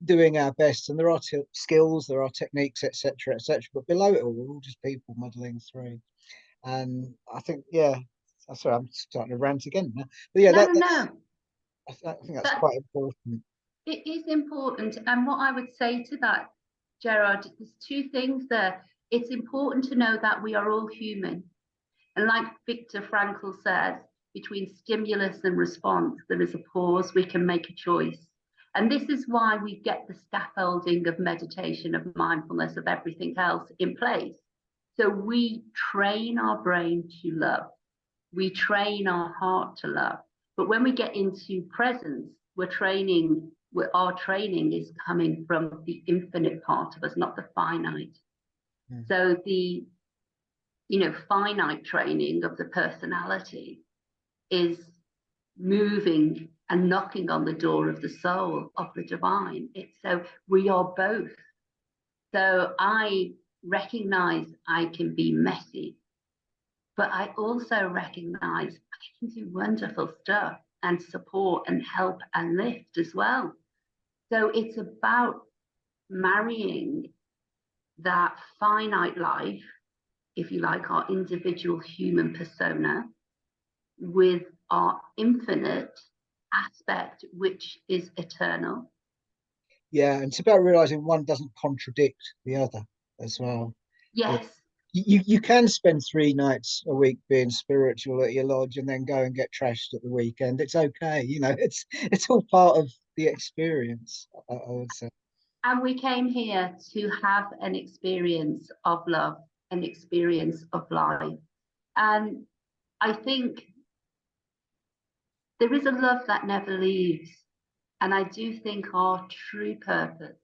doing our best, and there are skills, there are techniques, etc., etc. But below it all, we're all just people muddling through. And I think, yeah, sorry, I'm starting to rant again now. But yeah, No, no, that's no. I think that's That quite important. it is important. And what I would say to that, Gerard, there's two things there. It's important to know that we are all human. And like Viktor Frankl says, between stimulus and response, there is a pause, we can make a choice. And this is why we get the scaffolding of meditation, of mindfulness, of everything else in place. So we train our brain to love. We train our heart to love. But when we get into presence, our training is coming from the infinite part of us, not the finite. Mm. So the finite training of the personality is moving and knocking on the door of the soul, of the divine. So we are both. So I recognize I can be messy, but I also recognize I can do wonderful stuff and support and help and lift as well. So it's about marrying that finite life, if you like, our individual human persona, with our infinite aspect, which is eternal. Yeah, and it's about realizing one doesn't contradict the other as well. Yes. You can spend 3 nights a week being spiritual at your lodge and then go and get trashed at the weekend. It's okay, it's all part of the experience, I would say. And we came here to have an experience of love, an experience of life. And I think there is a love that never leaves. And I do think our true purpose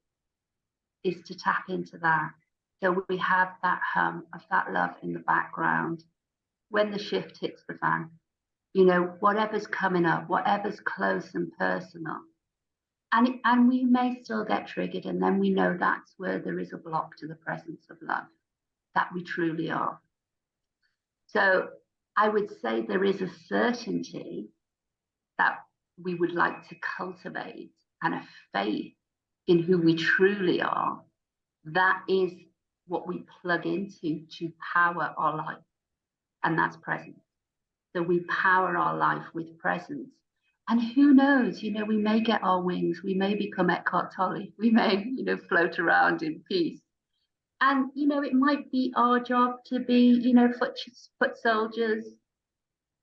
is to tap into that. So we have that hum of that love in the background when the shift hits the fan. Whatever's coming up, whatever's close and personal. And we may still get triggered, and then we know that's where there is a block to the presence of love, that we truly are. So I would say there is a certainty that we would like to cultivate, and a faith in who we truly are. That is what we plug into to power our life, and that's presence. So we power our life with presence. And who knows, we may get our wings, we may become Eckhart Tolle, we may, float around in peace. And, it might be our job to be, foot soldiers.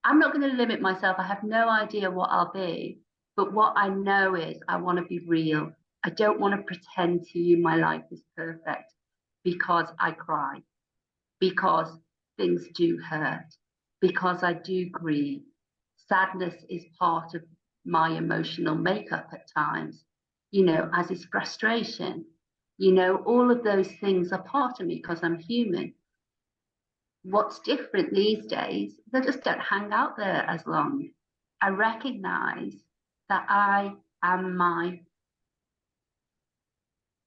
I'm not going to limit myself. I have no idea what I'll be. But what I know is I want to be real. I don't want to pretend to you my life is perfect, because I cry, because things do hurt, because I do grieve. Sadness is part of my emotional makeup at times, as is frustration. All of those things are part of me because I'm human. What's different these days, they just don't hang out there as long. I recognize that I am my,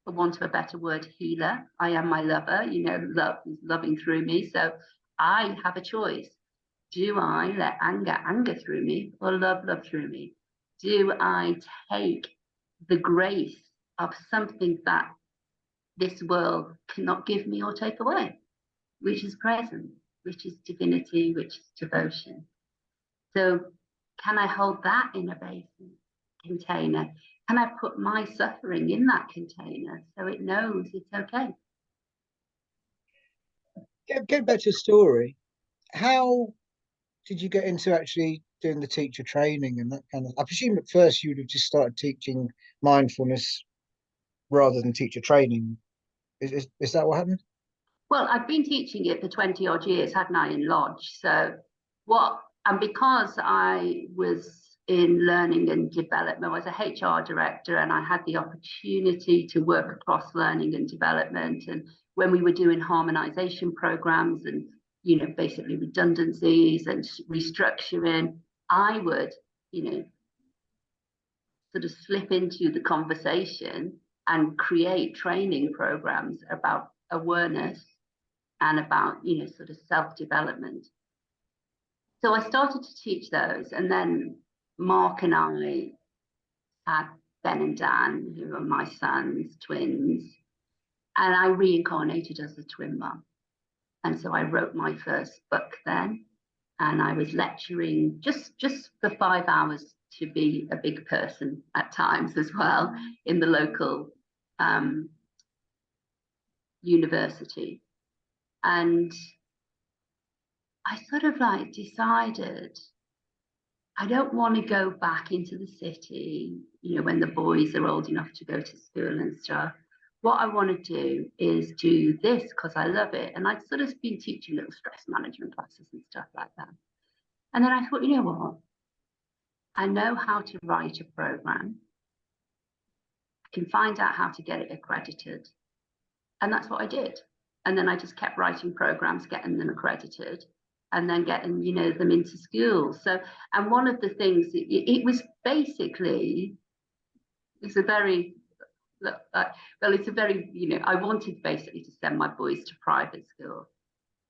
for want of a better word, healer. I am my lover. Love is loving through me. So I have a choice. Do I let anger through me, or love through me? Do I take the grace of something that this world cannot give me or take away, which is presence, which is divinity, which is devotion? So can I hold that in a basin container? Can I put my suffering in that container so it knows it's okay? Getting back to the story, how did you get into actually doing the teacher training and that kind of? I presume at first you would have just started teaching mindfulness rather than teacher training. Is that what happened? Well, I've been teaching it for 20 odd years, hadn't I, in Lodge? And because I was in learning and development, I was a HR director, and I had the opportunity to work across learning and development. And when we were doing harmonization programs and, basically redundancies and restructuring, I would, sort of slip into the conversation and create training programs about awareness and about, sort of self-development. So I started to teach those, and then Mark and I had Ben and Dan, who are my sons, twins, and I reincarnated as a twin mum. And so I wrote my first book then, and I was lecturing just for 5 hours to be a big person at times as well in the local university. And I sort of like decided I don't want to go back into the city, you know, when the boys are old enough to go to school and stuff. What I want to do is do this because I love it. And I'd sort of been teaching little stress management classes and stuff like that. And then I thought, you know what? I know how to write a program. I can find out how to get it accredited. And that's what I did. And then I just kept writing programs, getting them accredited, and then getting, you know, them into schools. So, and one of the things, it was basically, it's a very, well, it's a very, you know, I wanted basically to send my boys to private school,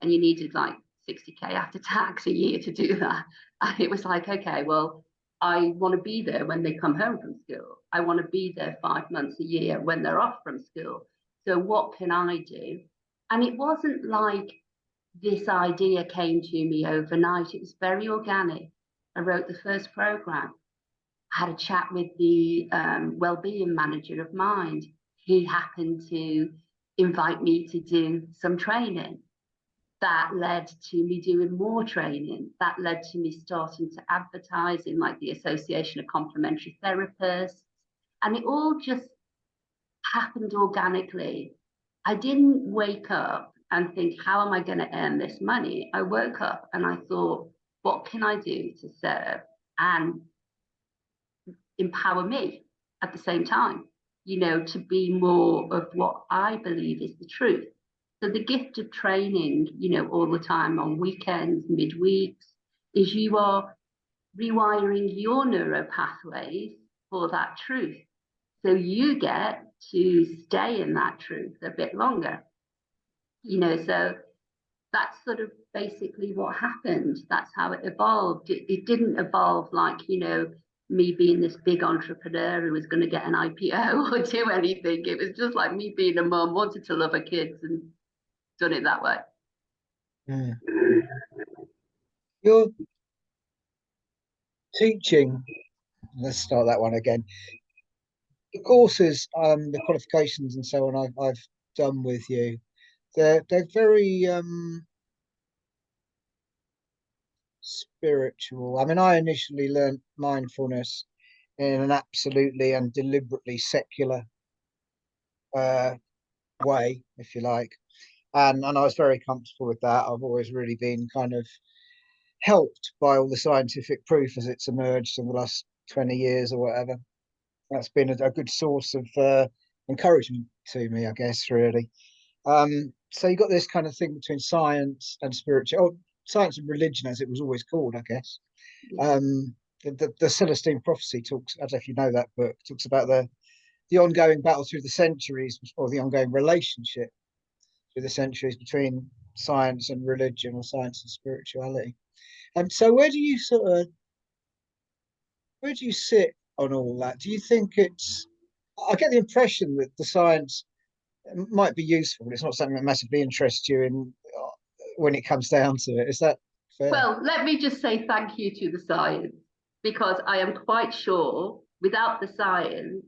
and you needed like 60K after tax a year to do that. And it was like, okay, well, I want to be there when they come home from school. I want to be there 5 months a year when they're off from school. So what can I do? And it wasn't like this idea came to me overnight. It was very organic. I wrote the first program. I had a chat with the well-being manager of Mind. He happened to invite me to do some training. That led to me doing more training. That led to me starting to advertise in like the Association of Complementary Therapists. And it all just happened organically. I didn't wake up and think, how am I going to earn this money? I woke up and I thought, what can I do to serve and empower me at the same time, you know, to be more of what I believe is the truth. So the gift of training, you know, all the time on weekends, midweeks, is you are rewiring your neural pathways for that truth. So you get to stay in that truth a bit longer, you know, so that's sort of basically what happened. That's how it evolved. It didn't evolve like, you know, me being this big entrepreneur who was going to get an IPO or do anything. It was just like me being a mum, wanted to love her kids and done it that way. Mm. Your teaching, let's start that one again. The courses, the qualifications and so on I've done with you, they're very spiritual. I mean, I initially learned mindfulness in an absolutely and deliberately secular way, if you like. And I was very comfortable with that. I've always really been kind of helped by all the scientific proof as it's emerged in the last 20 years or whatever. That's been a good source of encouragement to me, I guess, really. So you got this kind of thing between science and spiritual, or science and religion, as it was always called, I guess. The Celestine Prophecy talks, I don't know if you know that book, talks about the ongoing battle through the centuries, or the ongoing relationship through the centuries between science and religion, or science and spirituality. And so where do you sit on all that? Do you think I get the impression that the science might be useful, but it's not something that massively interests you in when it comes down to it. Is that fair? Well, let me just say thank you to the science, because I am quite sure without the science,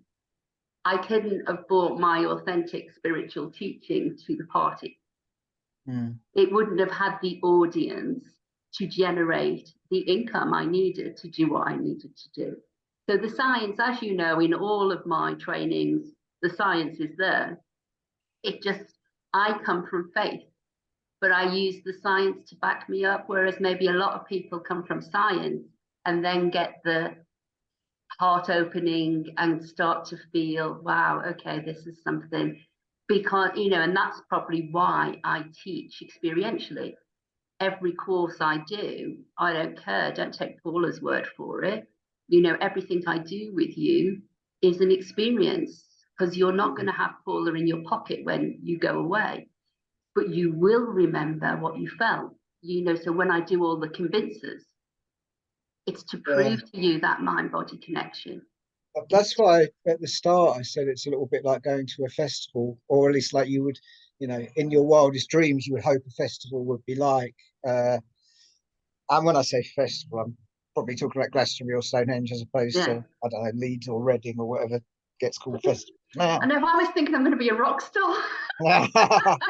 I couldn't have brought my authentic spiritual teaching to the party. It wouldn't have had the audience to generate the income I needed to do what I needed to do. So the science, as you know, in all of my trainings, the science is there. It just, I come from faith, but I use the science to back me up, whereas maybe a lot of people come from science and then get the heart opening and start to feel, wow, okay, this is something. Because, you know, and that's probably why I teach experientially. Every course I do, I don't care, don't take Paula's word for it. You know, everything I do with you is an experience, because you're not going to have Paula in your pocket when you go away, but you will remember what you felt, you know. So when I do all the convincers, It's to Yeah. prove to you that mind-body connection. That's why at the start I said it's a little bit like going to a festival, or at least like you would, in your wildest dreams, you would hope a festival would be like. And when I say festival, I'm probably talking about Glastonbury or Stonehenge as opposed Yeah. to, I don't know, Leeds or Reading or whatever gets called festival now. I know, if I was thinking I'm going to be a rock star. But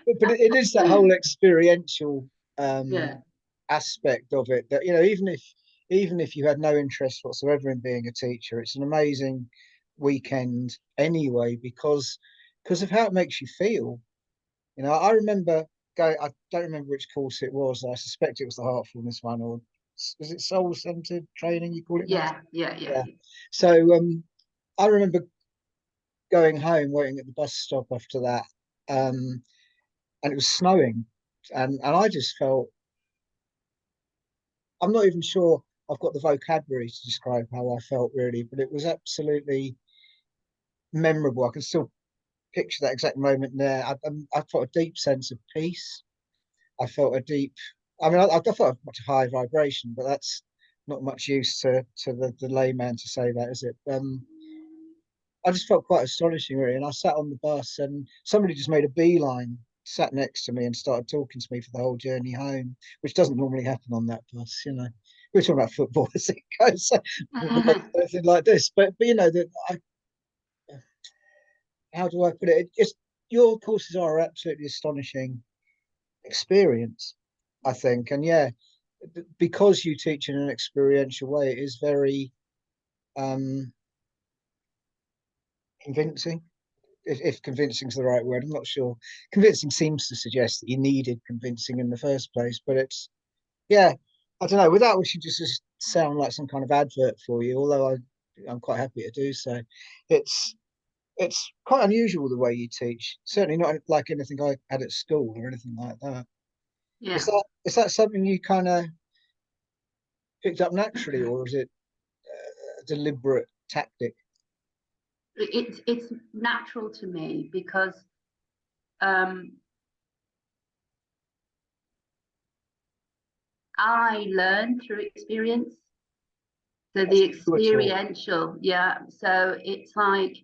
it is that whole experiential Yeah. aspect of it that, even if you had no interest whatsoever in being a teacher, it's an amazing weekend anyway because of how it makes you feel. I remember going. I don't remember which course it was. I suspect it was the heartfulness one, or was it soul centered training? You call it now? Yeah. So I remember going home, waiting at the bus stop after that, and it was snowing, and I just felt, I'm not even sure I've got the vocabulary to describe how I felt really, but it was absolutely memorable. I can still picture that exact moment there. I felt a deep sense of peace. I felt a deep, I mean, I felt a much high vibration, but that's not much use to the layman to say that, is it? I just felt quite astonishing, really. And I sat on the bus, and somebody just made a beeline, sat next to me, and started talking to me for the whole journey home, which doesn't normally happen on that bus. We're talking about football as it goes, so nothing like this. But that how do I put it? It's your courses are absolutely astonishing experience, I think, and yeah, because you teach in an experiential way, it is very um, convincing. If convincing is the right word, I'm not sure. Convincing seems to suggest that you needed convincing in the first place, but yeah, I don't know. Without wishing to just sound like some kind of advert for you, although I'm quite happy to do so. It's it's quite unusual the way you teach. Certainly not like anything I had at school or anything like that. Yeah. Is that something you kind of picked up naturally, or is it a deliberate tactic? It's natural to me because um, I learn through experience. So That's the true at all. experiential, yeah. So it's like,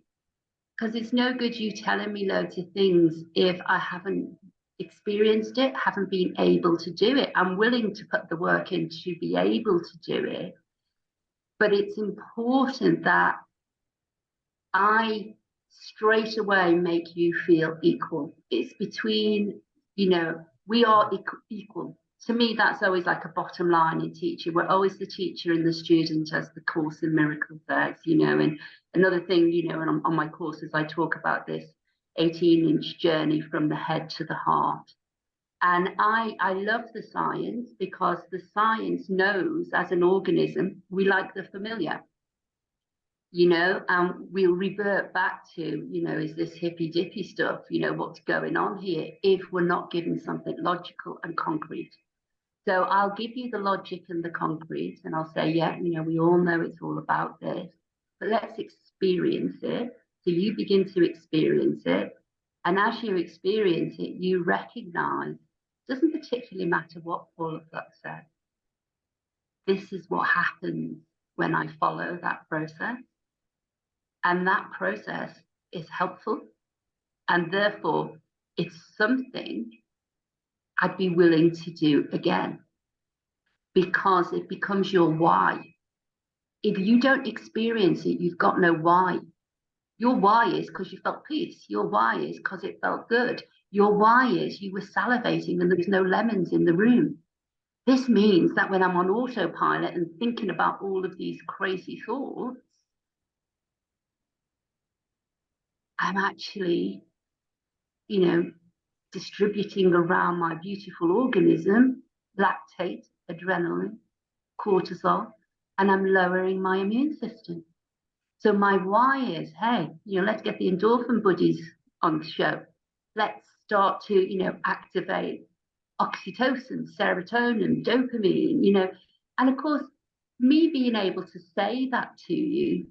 because it's no good you telling me loads of things if I haven't experienced it, haven't been able to do it. I'm willing to put the work in to be able to do it, but it's important that I straight away make you feel equal. It's between, we are equal. To me, that's always like a bottom line in teaching. We're always the teacher and the student as the Course in Miracles says. And another thing, and on my courses, I talk about this 18-inch journey from the head to the heart. And I love the science because the science knows as an organism, we like the familiar. And we'll revert back to, is this hippy dippy stuff, what's going on here, if we're not given something logical and concrete. So I'll give you the logic and the concrete, and I'll say, yeah, we all know it's all about this, but let's experience it. So you begin to experience it. And as you experience it, you recognize, it doesn't particularly matter what Paula Pluck said. This is what happens when I follow that process. And that process is helpful. And therefore, it's something I'd be willing to do again because it becomes your why. If you don't experience it, you've got no why. Your why is because you felt peace. Your why is because it felt good. Your why is you were salivating and there was no lemons in the room. This means that when I'm on autopilot and thinking about all of these crazy thoughts, I'm actually, distributing around my beautiful organism lactate, adrenaline, cortisol, and I'm lowering my immune system. So my why is, hey, let's get the endorphin buddies on the show. Let's start to, activate oxytocin, serotonin, dopamine, and of course, me being able to say that to you,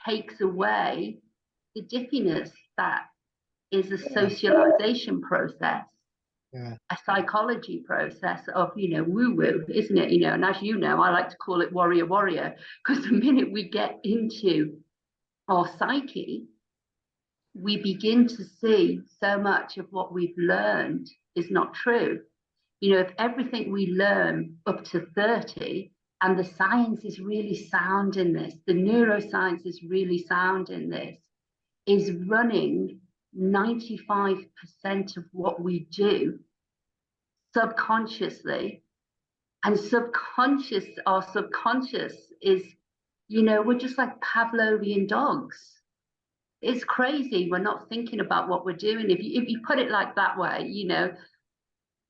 takes away the diffiness that is a socialization process. a psychology process of, woo-woo, isn't it? And as you know, I like to call it warrior, because the minute we get into our psyche, we begin to see so much of what we've learned is not true. If everything we learn up to 30, and the science is really sound in this, the neuroscience is really sound in this, is running 95% of what we do subconsciously. And our subconscious is, we're just like Pavlovian dogs. It's crazy. We're not thinking about what we're doing. If you put it like that way,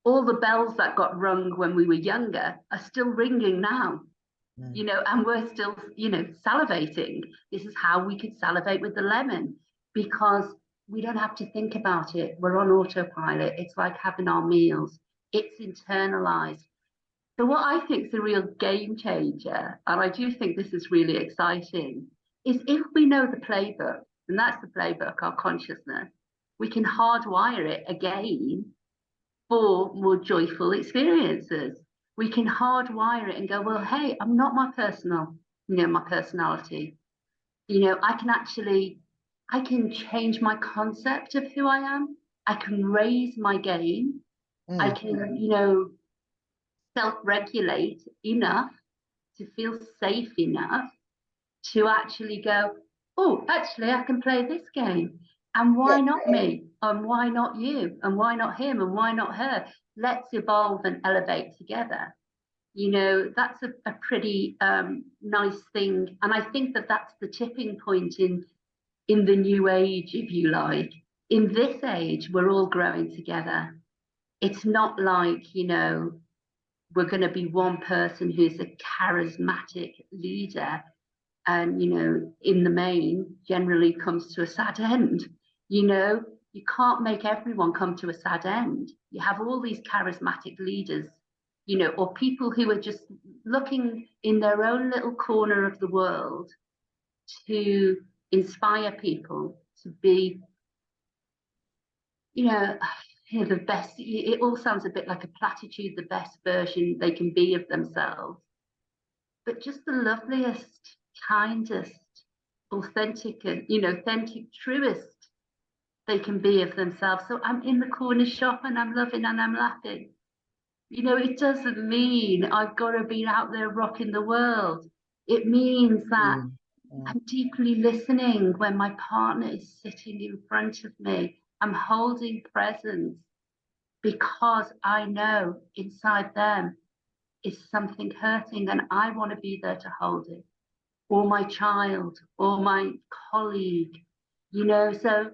all the bells that got rung when we were younger are still ringing now, and we're still, salivating. This is how we could salivate with the lemon, because we don't have to think about it. We're on autopilot. It's like having our meals. It's internalized. So what I think is a real game changer, and I do think this is really exciting, is if we know the playbook, and that's the playbook, our consciousness, we can hardwire it again for more joyful experiences. We can hardwire it and go, well, hey, I'm not my personality. I can change my concept of who I am. I can raise my game. I can, self-regulate enough to feel safe enough to actually go, oh, actually, I can play this game. And why not me? And why not you? And why not him? And why not her? Let's evolve and elevate together. That's a pretty nice thing. And I think that that's the tipping point in the new age, if you like. In this age, we're all growing together. It's not like, we're going to be one person who's a charismatic leader and, in the main, generally comes to a sad end. You can't make everyone come to a sad end. You have all these charismatic leaders, or people who are just looking in their own little corner of the world to inspire people to be, the best. It all sounds a bit like a platitude, the best version they can be of themselves, but just the loveliest, kindest, authentic, truest they can be of themselves. So I'm in the corner shop and I'm loving and I'm laughing. It doesn't mean I've got to be out there rocking the world. It means that I'm deeply listening when my partner is sitting in front of me. I'm holding presence because I know inside them is something hurting and I want to be there to hold it. Or my child, or my colleague, so it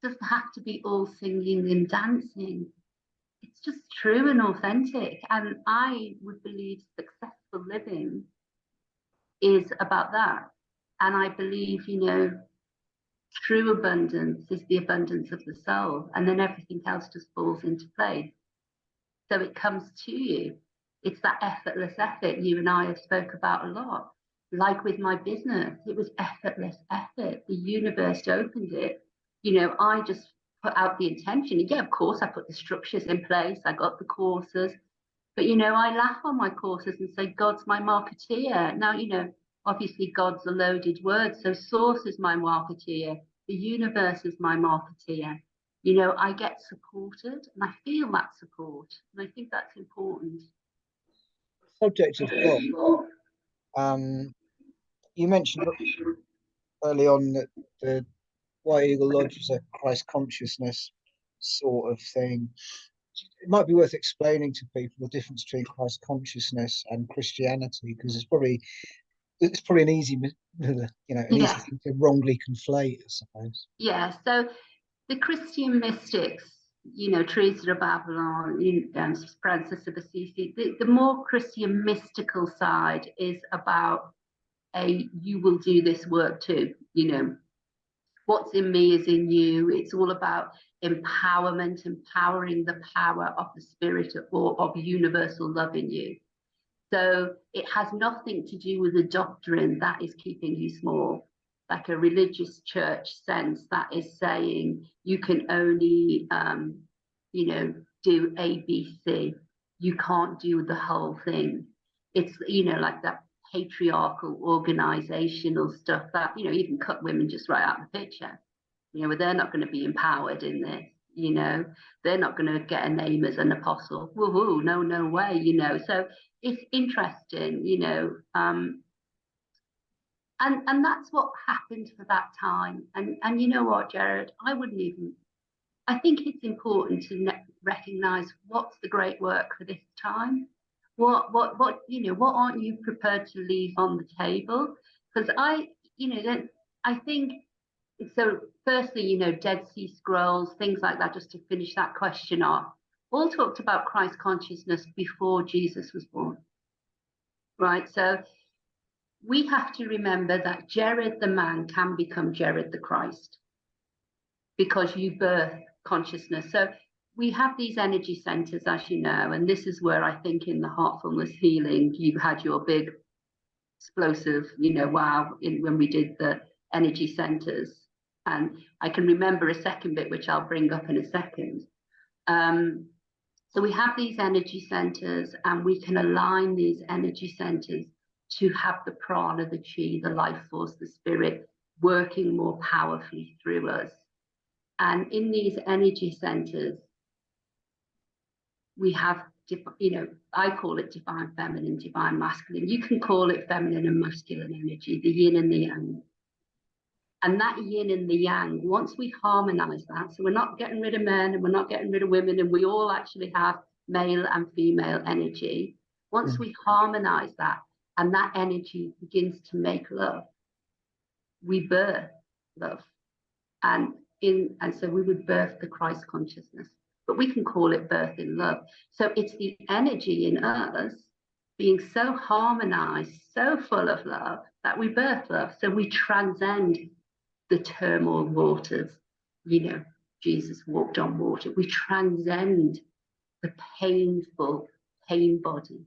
doesn't have to be all singing and dancing. It's just true and authentic. And I would believe successful living is about that. And I believe, true abundance is the abundance of the soul, and then everything else just falls into place. So it comes to you. It's that effortless effort you and I have spoke about a lot. Like with my business, it was effortless effort. The universe opened it. I just put out the intention. Yeah, of course, I put the structures in place. I got the courses. But, I laugh on my courses and say, God's my marketeer. Now, obviously God's a loaded word. So source is my marketeer. The universe is my marketeer. I get supported and I feel that support. And I think that's important. Subject of God. You mentioned early on that the White Eagle Lodge is a Christ consciousness sort of thing. It might be worth explaining to people the difference between Christ consciousness and Christianity, because it's probably an easy, easy thing to wrongly conflate, I suppose. Yeah. So the Christian mystics, Teresa of Babylon, Francis of Assisi, the more Christian mystical side is about you will do this work too. What's in me is in you. It's all about empowerment, empowering the power of the spirit or of universal love in you. So it has nothing to do with a doctrine that is keeping you small, like a religious church sense that is saying you can only, do ABC. You can't do the whole thing. It's, you know, like that patriarchal organizational stuff that, you know, even cut women just right out of the picture. You know, they're not going to be empowered in this. You know, they're not going to get a name as an apostle. Woohoo! No, no way. You know, so it's interesting. You know, and that's what happened for that time. And you know what, Jared, I wouldn't even. I think it's important to recognize what's the great work for this time. What you know, what aren't you prepared to leave on the table? Because you know, then I think so. Firstly, you know, Dead Sea Scrolls, things like that, just to finish that question off, all talked about Christ consciousness before Jesus was born, right? So we have to remember that Jared the man can become Jared the Christ because you birth consciousness. So we have these energy centers, as you know, and this is where I think in the heartfulness healing, you had your big explosive, you know, wow, when we did the energy centers. And I can remember a second bit, which I'll bring up in a second. So we have these energy centers, and we can align these energy centers to have the prana, the chi, the life force, the spirit working more powerfully through us. And in these energy centers, we have, you know, I call it divine feminine, divine masculine. You can call it feminine and masculine energy, the yin and the yang. And that yin and the yang, once we harmonize that, so we're not getting rid of men and we're not getting rid of women, and we all actually have male and female energy. Once we harmonize that and that energy begins to make love, we birth love. And so we would birth the Christ consciousness, but we can call it birth in love. So it's the energy in us being so harmonized, so full of love, that we birth love. So we transcend the turmoil waters. You know, Jesus walked on water. We transcend the painful pain body.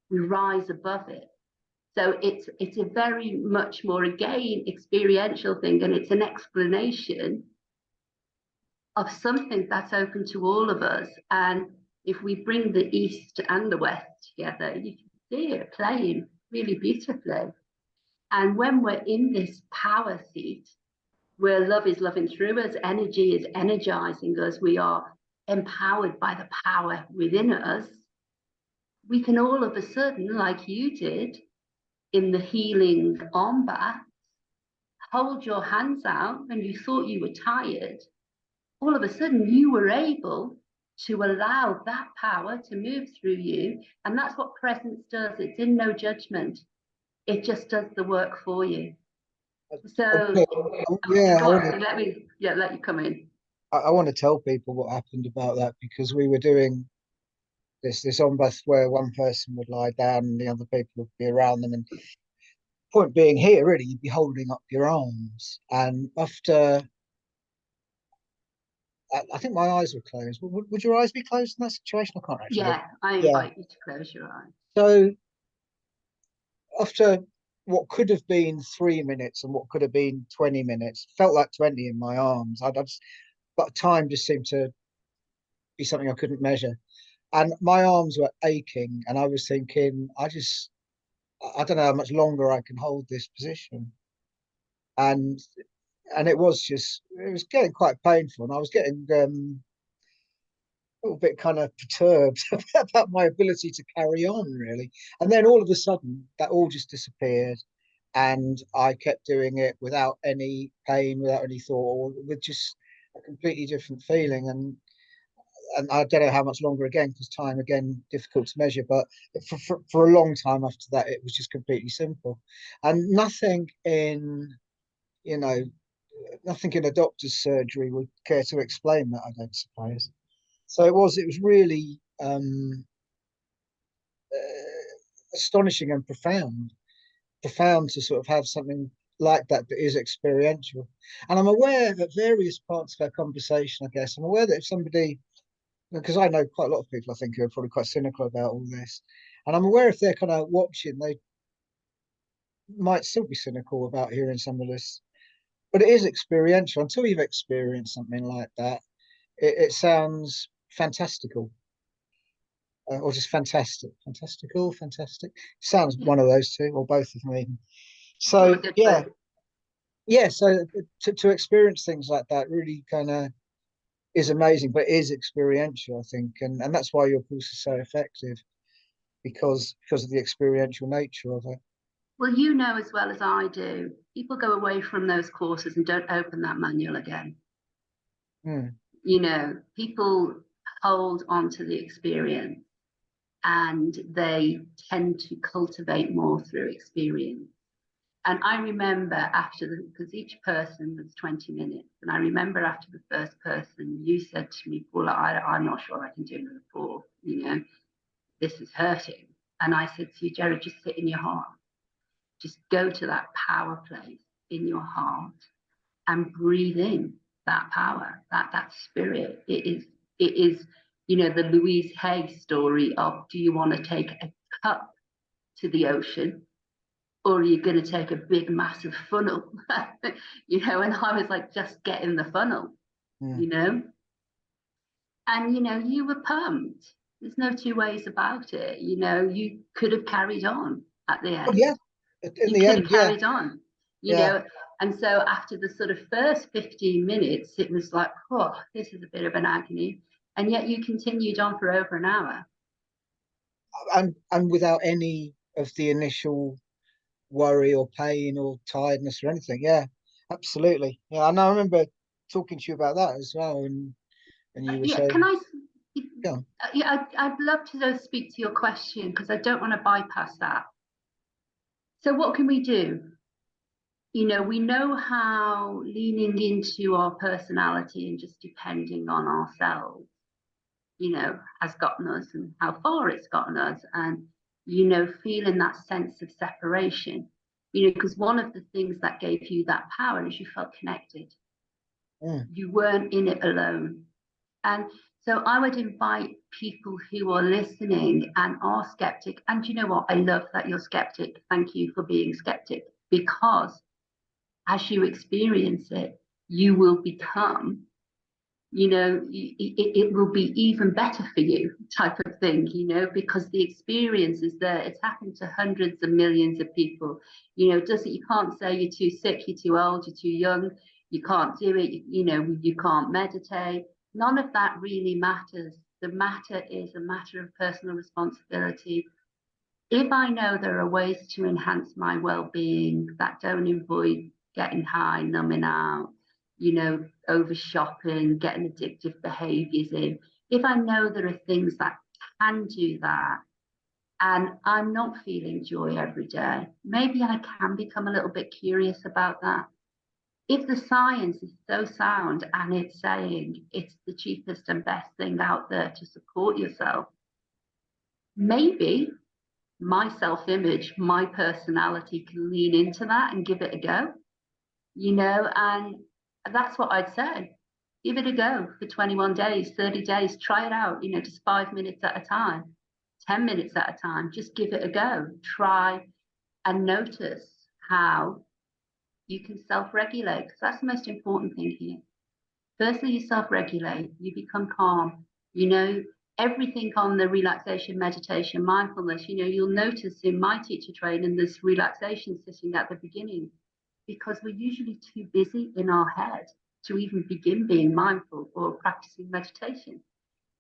We rise above it. So it's a very much more, again, experiential thing, and it's an explanation of something that's open to all of us. And if we bring the East and the West together, you can see it playing really beautifully. And when we're in this power seat, where love is loving through us, energy is energizing us, we are empowered by the power within us, we can all of a sudden, like you did in the healing arm bath, hold your hands out when you thought you were tired. All of a sudden you were able to allow that power to move through you. And that's what presence does. It's in no judgment. It just does the work for you. So yeah, go on, let you come in. I want to tell people what happened about that, because we were doing this on bus where one person would lie down and the other people would be around them. And point being here, really, you'd be holding up your arms. And after, I think my eyes were closed. Would your eyes be closed in that situation? I can't actually. Yeah, I invite you to close your eyes. So after what could have been 3 minutes and what could have been 20 minutes, felt like 20 in my arms. But time just seemed to be something I couldn't measure. And my arms were aching, and I was thinking, I don't know how much longer I can hold this position. And it was getting quite painful, and I was getting a little bit kind of perturbed about my ability to carry on, really. And then all of a sudden, that all just disappeared, and I kept doing it without any pain, without any thought, or with just a completely different feeling. And I don't know how much longer again, because time again difficult to measure, but for a long time after that, it was just completely simple, and you know, nothing in a doctor's surgery would care to explain that, I don't suppose. So it was really astonishing and profound to sort of have something like that is experiential. And I'm aware that various parts of our conversation, I guess, I'm aware that if somebody, because I know quite a lot of people, I think, who are probably quite cynical about all this. And I'm aware if they're kind of watching, they might still be cynical about hearing some of this. But it is experiential. Until you've experienced something like that, it sounds fantastical. or just fantastic, fantastical, fantastic. Sounds Yeah, one of those two, or both of them even. well, So a good yeah, book. yeah. So to experience things like that really kind of is amazing, but is experiential, I think, and that's why your course is so effective because of the experiential nature of it. Well, you know as well as I do, people go away from those courses and don't open that manual again. Mm, You know, people hold on to the experience and they tend to cultivate more through experience. And I remember after because each person was 20 minutes, and I remember after the first person, you said to me, Paula, I'm not sure I can do another 4, this is hurting. And I said to you, Jerry, just sit in your heart. Just go to that power place in your heart and breathe in that power, that spirit. It is, the Louise Hay story of, do you want to take a cup to the ocean, or are you going to take a big massive funnel? And I was like, just get in the funnel, mm. you know and you were pumped. There's no two ways about it. You could have carried on at the Oh end. yeah, in You the could have end, yeah, carried on, you yeah. know and so after the sort of first 15 minutes, it was like, oh, this is a bit of an agony, and yet you continued on for over an hour. And without any of the initial worry or pain or tiredness or anything. Yeah, absolutely. Yeah, and I remember talking to you about that as well, and you were Yeah, can saying, I yeah, yeah, I'd love to speak to your question, because I don't want to bypass that. So what can we do? We know how leaning into our personality and just depending on ourselves, has gotten us, and how far it's gotten us, and, feeling that sense of separation, because one of the things that gave you that power is you felt connected. mm, You weren't in it alone. And so I would invite people who are listening and are skeptic. And you know what? I love that you're skeptic. Thank you for being skeptic, because as you experience it, you will become, it will be even better for you, type of thing, because the experience is there. It's happened to hundreds of millions of people. You can't say you're too sick, you're too old, you're too young, you can't do it, you can't meditate. None of that really matters. The matter is a matter of personal responsibility. If I know there are ways to enhance my well-being that don't involve getting high, numbing out, over shopping, getting addictive behaviors in, if I know there are things that can do that, and I'm not feeling joy every day, maybe I can become a little bit curious about that. If the science is so sound and it's saying it's the cheapest and best thing out there to support yourself, maybe my self-image, my personality can lean into that and give it a go, and that's what I'd say. Give it a go for 21 days, 30 days, try it out, just 5 minutes at a time, 10 minutes at a time, just give it a go. Try and notice how you can self-regulate, because that's the most important thing here. Firstly, you self-regulate, you become calm, everything on the relaxation, meditation, mindfulness, you'll notice in my teacher training, there's relaxation sitting at the beginning, because we're usually too busy in our head to even begin being mindful or practicing meditation.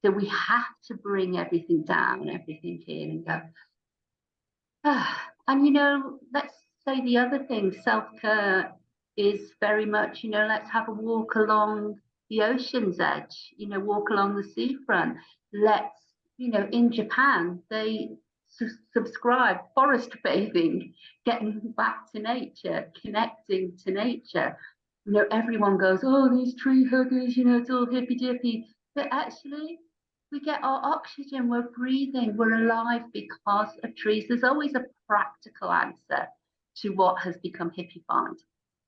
So we have to bring everything down, everything in, and go, and let's say the other thing, self-care is very much, let's have a walk along the ocean's edge, walk along the seafront. Let's, in Japan, they subscribe forest bathing, getting back to nature, connecting to nature. Everyone goes, oh, these tree huggers, it's all hippy dippy. But actually, we get our oxygen, we're breathing, we're alive because of trees. There's always a practical answer to what has become hippified,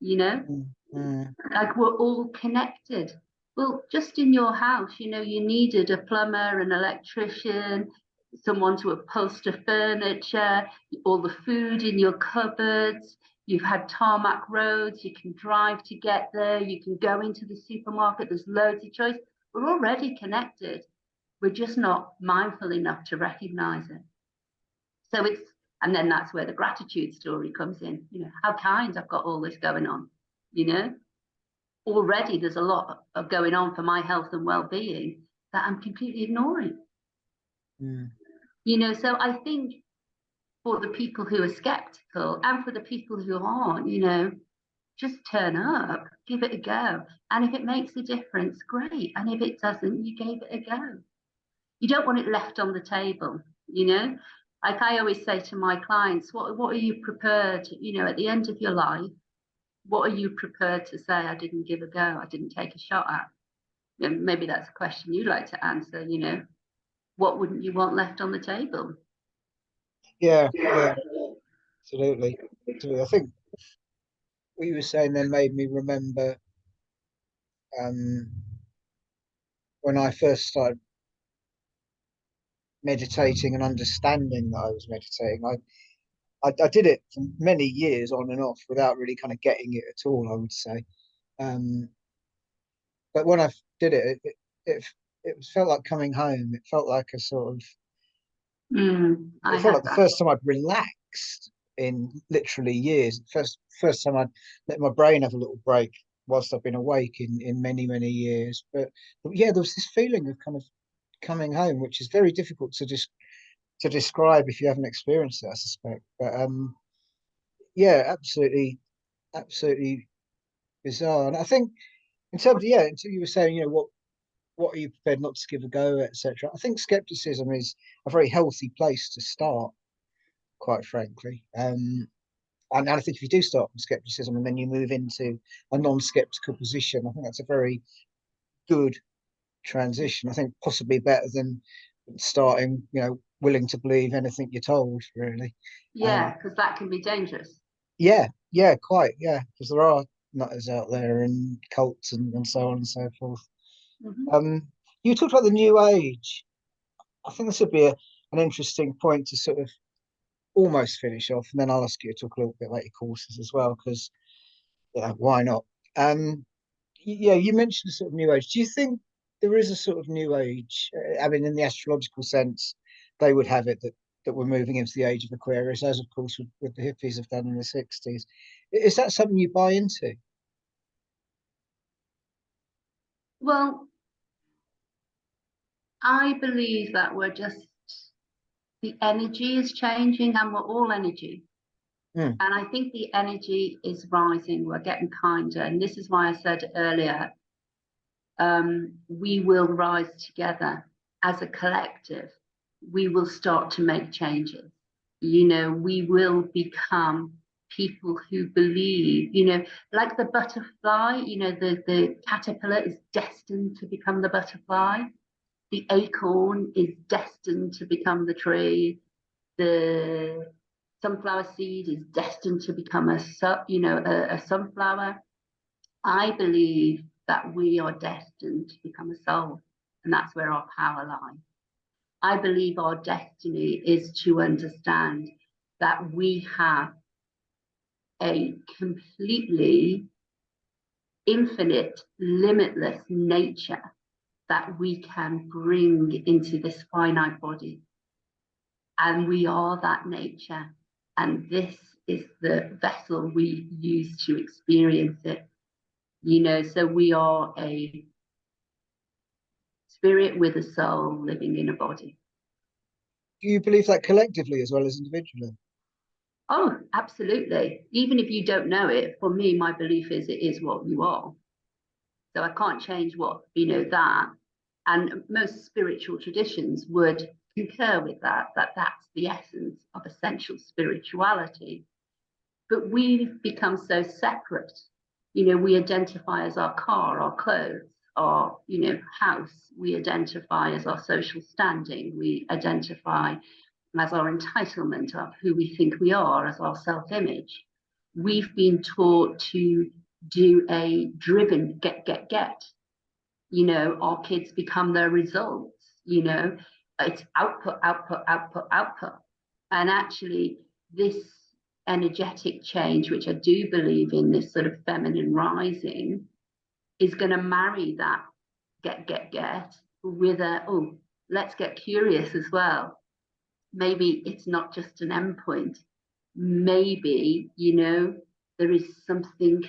mm, mm. like we're all connected. Well, just in your house, you needed a plumber, an electrician, someone to upholster furniture, all the food in your cupboards. You've had tarmac roads, you can drive to get there, you can go into the supermarket, there's loads of choice. We're already connected. We're just not mindful enough to recognize it. So and then that's where the gratitude story comes in. How kind I've got all this going on. Already there's a lot of going on for my health and well-being that I'm completely ignoring. So I think for the people who are skeptical and for the people who aren't, just turn up, give it a go. And if it makes a difference, great. And if it doesn't, you gave it a go. You don't want it left on the table, Like I always say to my clients, what are you prepared, at the end of your life, what are you prepared to say, I didn't give a go, I didn't take a shot at? Maybe that's a question you'd like to answer, what wouldn't you want left on the table? Yeah, absolutely. I think what you were saying then made me remember when I first started meditating and understanding that I was meditating. I did it for many years on and off without really kind of getting it at all, I would say. But when I did it felt like coming home. It felt like a sort of I it felt like had the that. first time I'd relaxed in literally years. First time I'd let my brain have a little break whilst I've been awake in many years. But yeah, there was this feeling of kind of coming home, which is very difficult to describe if you haven't experienced it, I suspect. But yeah, absolutely bizarre. And I think in terms of, yeah, until you were saying, what are you prepared not to give a go, etc. I think skepticism is a very healthy place to start, quite frankly. And I think if you do start from skepticism and then you move into a non-skeptical position, I think that's a very good transition. I think possibly better than starting, willing to believe anything you're told, really. Yeah, because that can be dangerous. Yeah, quite. Yeah, because there are nutters out there and cults and so on and so forth. You talked about the new age. I think this would be an interesting point to sort of almost finish off, and then I'll ask you to talk a little bit about your courses as well, because why not? Yeah, you mentioned the sort of new age. Do you think there is a sort of new age? I mean, in the astrological sense, they would have it that we're moving into the age of Aquarius, as of course with the hippies have done in the 60s. Is that something you buy into? Well, I believe that the energy is changing and we're all energy. And I think the energy is rising. We're getting kinder. And this is why I said earlier, we will rise together as a collective. We will start to make changes. We will become people who believe, like the butterfly, the caterpillar is destined to become the butterfly. The acorn is destined to become the tree. The sunflower seed is destined to become a sunflower. I believe that we are destined to become a soul, and that's where our power lies. I believe our destiny is to understand that we have a completely infinite, limitless nature that we can bring into this finite body. And we are that nature. And this is the vessel we use to experience it. So we are a spirit with a soul living in a body. Do you believe that collectively as well as individually? Oh, absolutely. Even if you don't know it, for me, my belief is it is what you are. So I can't change that. And most spiritual traditions would concur with that that's the essence of essential spirituality. But we've become so separate. We identify as our car, our clothes, our, house. We identify as our social standing. We identify as our entitlement of who we think we are, as our self-image. We've been taught to do a driven get. Our kids become their results. It's output. And actually, this energetic change, which I do believe in, this sort of feminine rising, is going to marry that get with let's get curious as well. Maybe it's not just an endpoint. Maybe, you know, there is something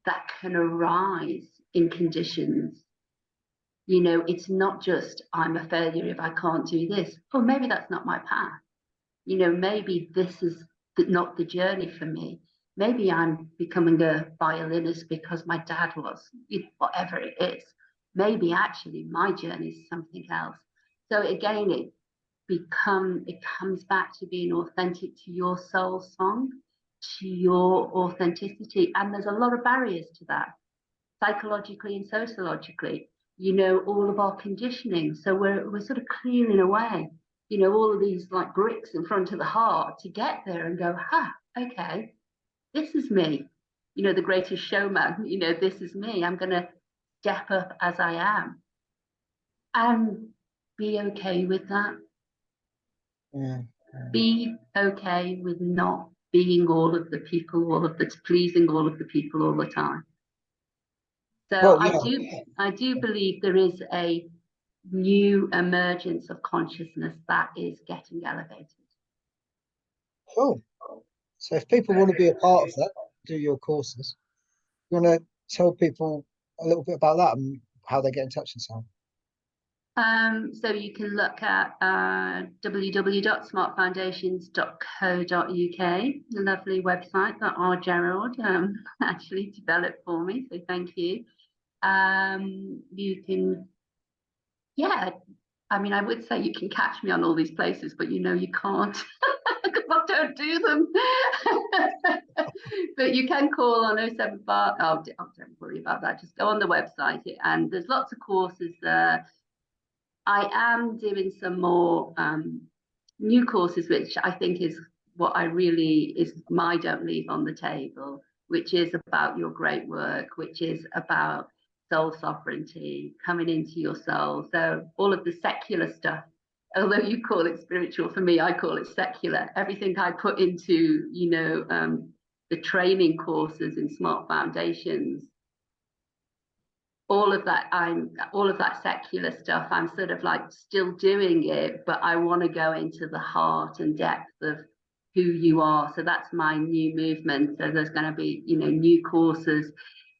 that can arise in conditions. You know, it's not just I'm a failure if I can't do this. Or maybe that's not my path. You know, maybe this is not the journey for me. Maybe I'm becoming a violinist because my dad was, whatever it is. Maybe actually my journey is something else. So again, it comes back to being authentic to your soul song, to your authenticity. And there's a lot of barriers to that, psychologically and sociologically, you know, all of our conditioning. So we're sort of clearing away, you know, all of these like bricks in front of the heart to get there and go, okay, this is me. You know, the greatest showman, you know, this is me. I'm going to step up as I am and be okay with that. Yeah. Be okay with not being all of the people, pleasing all of the people all the time. So Well, yeah. I do believe there is a new emergence of consciousness that is getting elevated. Cool. So if people want to be a part of that, do your courses. You want to tell people a little bit about that and how they get in touch and so on? So you can look at www.smartfoundations.co.uk, a lovely website that our Gerald actually developed for me, so thank you. You can, yeah, I mean, I would say you can catch me on all these places, but you know you can't because I don't do them. But you can call on 075. Oh, don't worry about that. Just go on the website, and there's lots of courses there. I am doing some more new courses, which I think is what I really is my don't leave on the table, which is about your great work, which is about soul sovereignty, coming into your soul. So all of the secular stuff, although you call it spiritual, for me, I call it secular. Everything I put into, you know, the training courses in Smart Foundations, all of that secular stuff, I'm sort of like still doing it, but I want to go into the heart and depth of who you are. So that's my new movement. So there's going to be, you know, new courses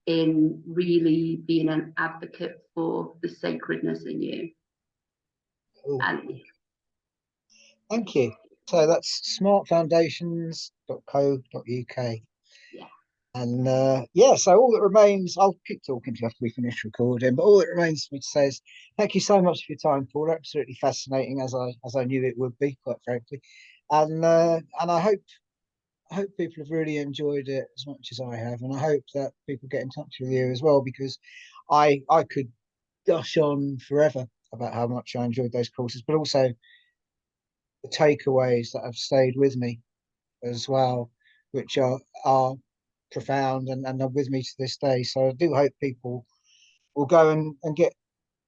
in really being an advocate for the sacredness in you. Cool. And Thank you. So that's smartfoundations.co.uk. yeah, And yeah, so all that remains, I'll keep talking to you after we finish recording, but all that remains for me to say is thank you so much for your time, Paul. Absolutely fascinating, as I knew it would be, quite frankly. And I hope people have really enjoyed it as much as I have, and I hope that people get in touch with you as well, because I could gush on forever about how much I enjoyed those courses, but also the takeaways that have stayed with me as well, which are profound and are with me to this day. So I do hope people will go and get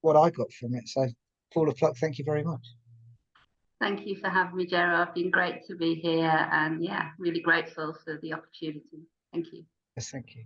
what I got from it. So Paula Pluck, thank you very much. thank you for having me, Gerard. It's been great to be here, and yeah, really grateful for the opportunity. Thank you. Yes, thank you.